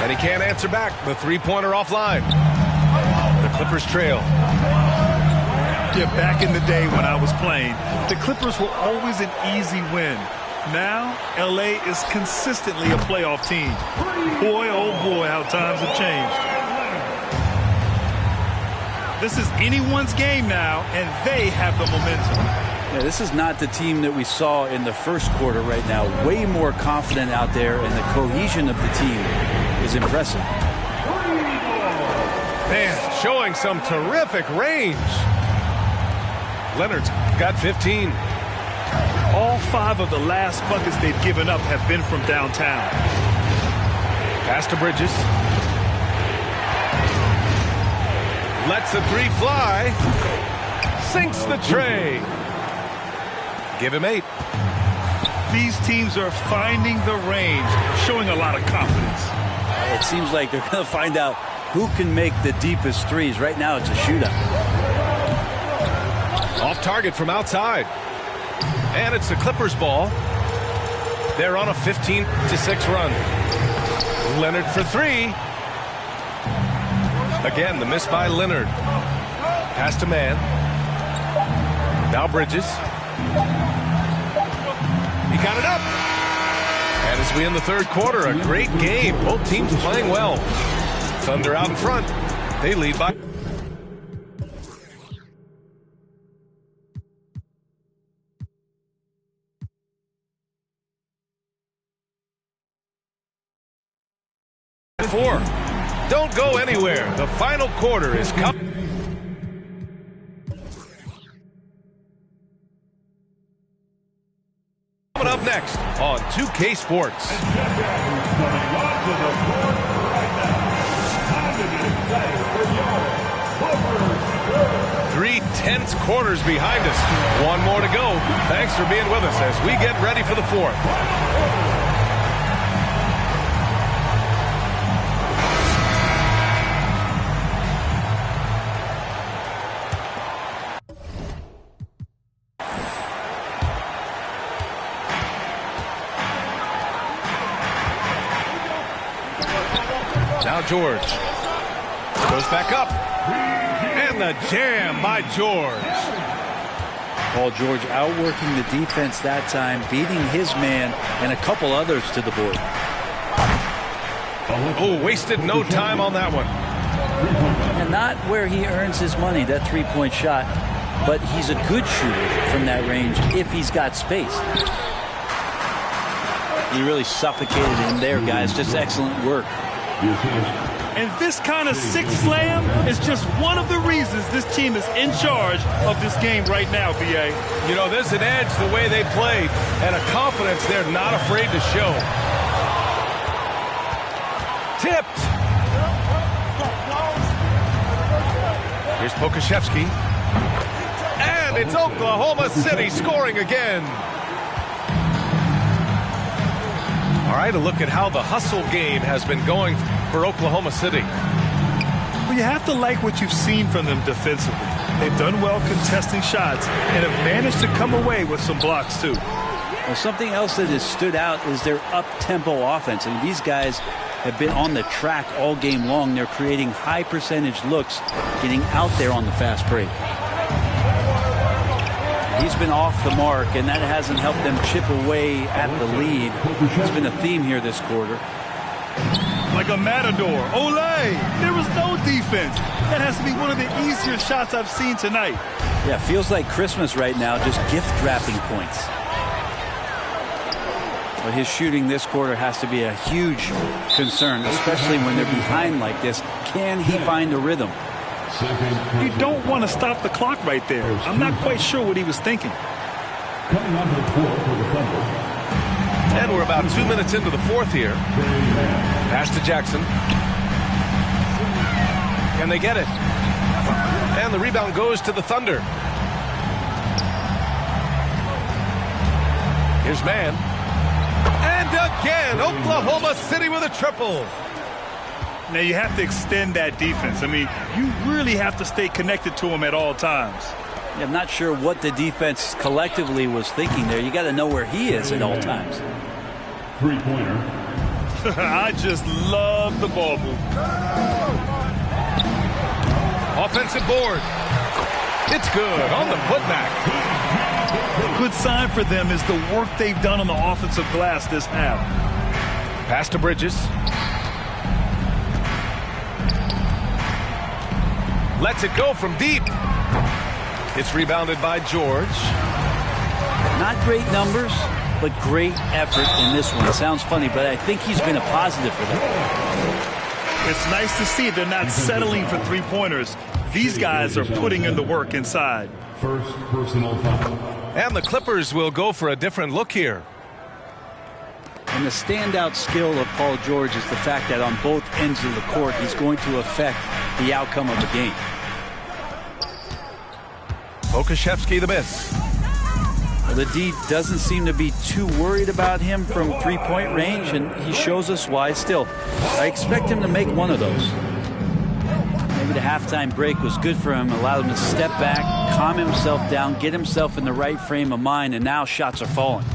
And he can't answer back. The three-pointer offline. The Clippers trail. Yeah, back in the day when I was playing, the Clippers were always an easy win. Now, LA is consistently a playoff team. Boy, oh boy, how times have changed. This is anyone's game now, and they have the momentum. Yeah, this is not the team that we saw in the first quarter right now. Way more confident out there, and the cohesion of the team is impressive. Man, showing some terrific range. Leonard's got 15. All 5 of the last buckets they've given up have been from downtown. Pass to Bridges. Lets the three fly. Sinks the tray. Give him 8. These teams are finding the range, showing a lot of confidence. It seems like they're going to find out who can make the deepest threes. Right now, it's a shootout. Off target from outside. And it's the Clippers' ball. They're on a 15-6 run. Leonard for 3. Again, the miss by Leonard. Pass to man. Now Bridges. He got it up. And as we end the third quarter, a great game. Both teams playing well. Thunder out in front. They lead by... Four. Don't go anywhere. The final quarter is coming. Coming up next on 2K Sports. 3 tense quarters behind us. One more to go. Thanks for being with us as we get ready for the fourth. Now George goes back up, and the jam by George. Paul George outworking the defense that time, beating his man and a couple others to the board. Oh, wasted no time on that one. And not where he earns his money, that three-point shot, but he's a good shooter from that range if he's got space. He really suffocated him there, guys. Just excellent work. And this kind of six slam is just one of the reasons this team is in charge of this game right now, B.A. You know, there's an edge the way they play and a confidence they're not afraid to show. Tipped. Here's Pokusevski. And it's Oklahoma City scoring again. All right, a look at how the hustle game has been going for Oklahoma City. Well, you have to like what you've seen from them defensively. They've done well contesting shots and have managed to come away with some blocks, too. Well, something else that has stood out is their up-tempo offense. I mean, these guys have been on the track all game long. They're creating high-percentage looks, getting out there on the fast break. He's been off the mark, and that hasn't helped them chip away at the lead. It's been a theme here this quarter. Like a matador. Olay! There was no defense. That has to be one of the easier shots I've seen tonight. Yeah, feels like Christmas right now, just gift-wrapping points. But his shooting this quarter has to be a huge concern, especially when they're behind like this. Can he find a rhythm? You don't want to stop the clock right there. I'm not quite sure what he was thinking. Coming on the floor for the Thunder. And we're about 2 minutes into the fourth here. Pass to Jackson. Can they get it? And the rebound goes to the Thunder. Here's Mann. And again, Oklahoma City with a triple. Now, you have to extend that defense. I mean, you really have to stay connected to him at all times. Yeah, I'm not sure what the defense collectively was thinking there. You got to know where he is at all times. Three-pointer. I just love the ball move. Offensive board. It's good on the putback. A good sign for them is the work they've done on the offensive glass this half. Pass to Bridges. Lets it go from deep. It's rebounded by George. Not great numbers, but great effort in this one. It sounds funny, but I think he's been a positive for them. It's nice to see they're not settling for three-pointers. These guys are putting in the work inside. First personal foul. And the Clippers will go for a different look here. And the standout skill of Paul George is the fact that on both ends of the court, he's going to affect the outcome of the game. Pokusevski the miss. Well, the D doesn't seem to be too worried about him from three-point range, and he shows us why still. I expect him to make one of those. Maybe the halftime break was good for him, allowed him to step back, calm himself down, get himself in the right frame of mind, and now shots are falling.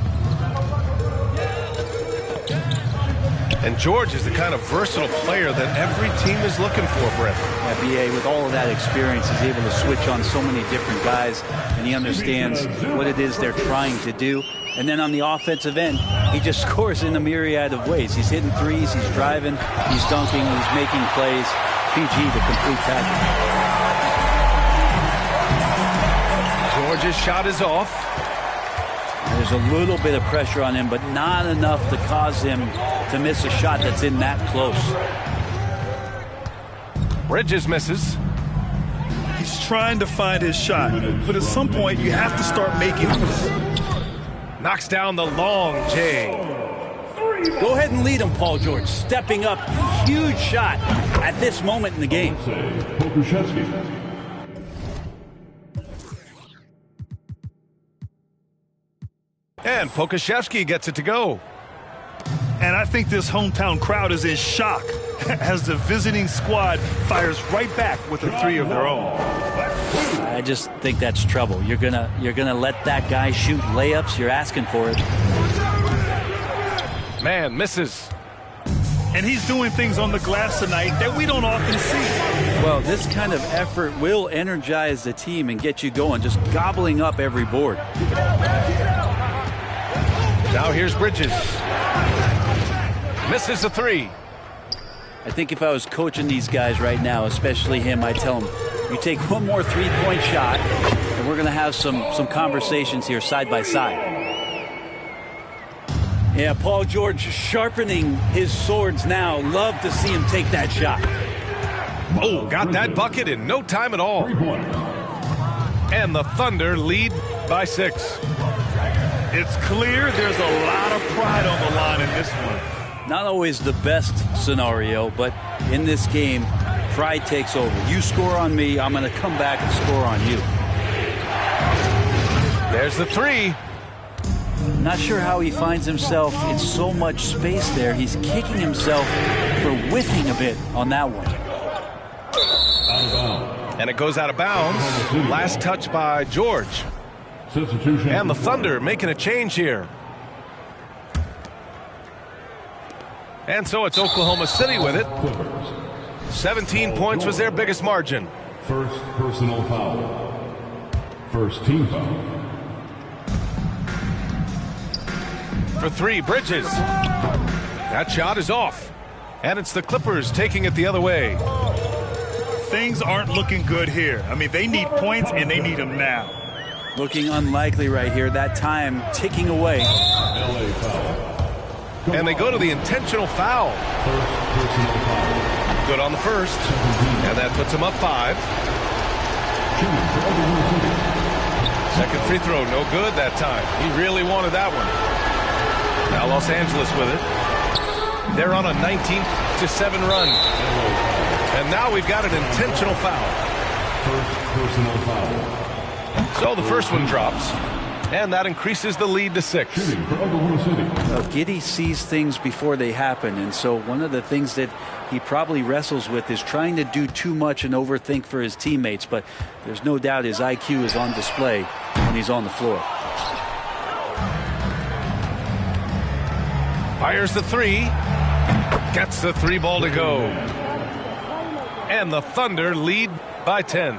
And George is the kind of versatile player that every team is looking for, Brett. Yeah, B.A., with all of that experience, is able to switch on so many different guys, and he understands what it is they're trying to do. And then on the offensive end, he just scores in a myriad of ways. He's hitting threes, he's driving, he's dunking, he's making plays. PG, the complete package. George's shot is off. There's a little bit of pressure on him, but not enough to cause him to miss a shot that's in that close. Bridges misses. He's trying to find his shot, but at some point you have to start making them. Knocks down the long J. Go ahead and lead him, Paul George. Stepping up, huge shot at this moment in the game. Pokusevski. And Pokusevski gets it to go. And I think this hometown crowd is in shock as the visiting squad fires right back with a three of their own. I just think that's trouble. You're gonna let that guy shoot layups. You're asking for it. Man misses. And he's doing things on the glass tonight that we don't often see. Well, this kind of effort will energize the team and get you going, just gobbling up every board. Now here's Bridges. Misses the three. I think if I was coaching these guys right now, especially him, I'd tell him, you take one more three-point shot, and we're going to have some conversations here side by side. Yeah, Paul George sharpening his swords now. Love to see him take that shot. Oh, got that bucket in no time at all. And the Thunder lead by 6. It's clear there's a lot of pride on the line in this one. Not always the best scenario, but in this game, pride takes over. You score on me, I'm going to come back and score on you. There's the three. Not sure how he finds himself in so much space there. He's kicking himself for whiffing a bit on that one. And it goes out of bounds. Last touch by George. And the Thunder making a change here. And so it's Oklahoma City with it. 17 points was their biggest margin. First personal foul. First team foul. For three, Bridges. That shot is off. And it's the Clippers taking it the other way. Things aren't looking good here. I mean, they need points, and they need them now. Looking unlikely right here. That time ticking away. LA foul. And they go to the intentional foul. First personal foul. Good on the first. And that puts them up 5. Second free throw, no good that time. He really wanted that one. Now Los Angeles with it. They're on a 19-7 run. And now we've got an intentional foul. First personal foul. So the first one drops. And that increases the lead to 6. Shooting for Oklahoma City. Giddey sees things before they happen, and so one of the things that he probably wrestles with is trying to do too much and overthink for his teammates, but there's no doubt his IQ is on display when he's on the floor. Fires the 3. Gets the 3 ball to go. And the Thunder lead by 10.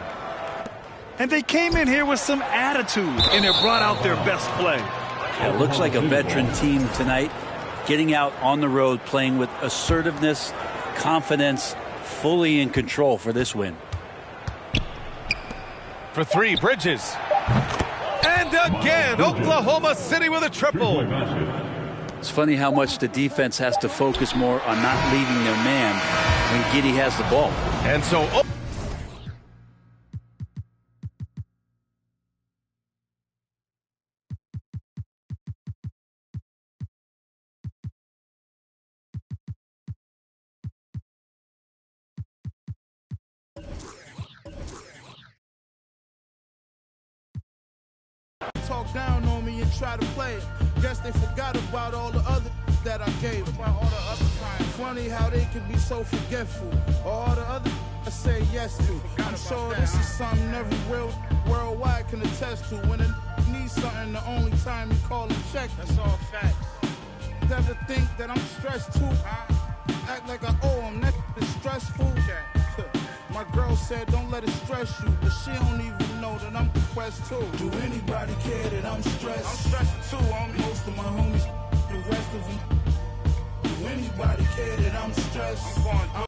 And they came in here with some attitude, and it brought out their best play. Yeah, it looks like a veteran team tonight, getting out on the road, playing with assertiveness, confidence, fully in control for this win. For 3, Bridges. And again, Oklahoma City with a triple. It's funny how much the defense has to focus more on not leaving their man when Giddey has the ball. And so... Talk down on me and try to play it. Guess they forgot about all the other that I gave. About all the other times. Funny how they can be so forgetful. All the other I say yes to. I'm sure this is something every worldwide can attest to. When a needs something, the only time you call and check. That's all facts. Never think that I'm stressed too. Act like I owe them. That is stressful. My girl said don't let it stress you, but she don't even know that I'm depressed too. Do anybody care that I'm stressed? I'm stressed too, homie. Most of my homies, the rest of them. Do anybody care that I'm stressed? I'm going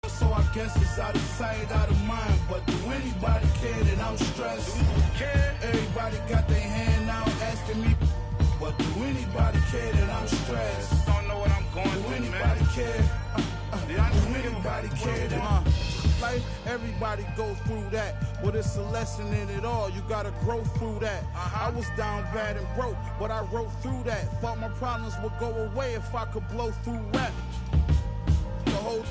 so I guess it's out of sight, out of mind. But do anybody care that I'm stressed? Do you care? Everybody got their hand out asking me. But do anybody care that I'm stressed? I just don't know what I'm going through, man. Do anybody care? Do anybody care that life, everybody goes through that, but it's a lesson in it all. You gotta grow through that. I was down bad and broke, but I wrote through that. Thought my problems would go away if I could blow through rap. The whole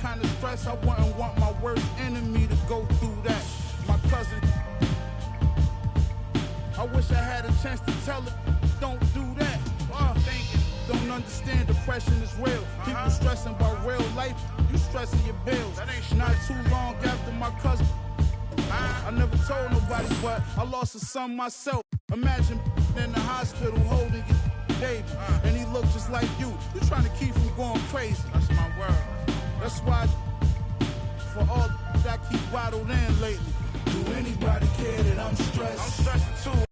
kind of stress, I wouldn't want my worst enemy to go through that. My cousin, I wish I had a chance to tell it, don't do that. Don't understand depression is real. People stressing about real life, you stressing your bills. Not too long after my cousin, I never told nobody, but I lost a son myself. Imagine in the hospital holding your baby, and he looked just like you. You trying to keep him going crazy. That's my word. That's why for all that I keep bottled in lately. Do anybody care that I'm stressed? I'm stressed too.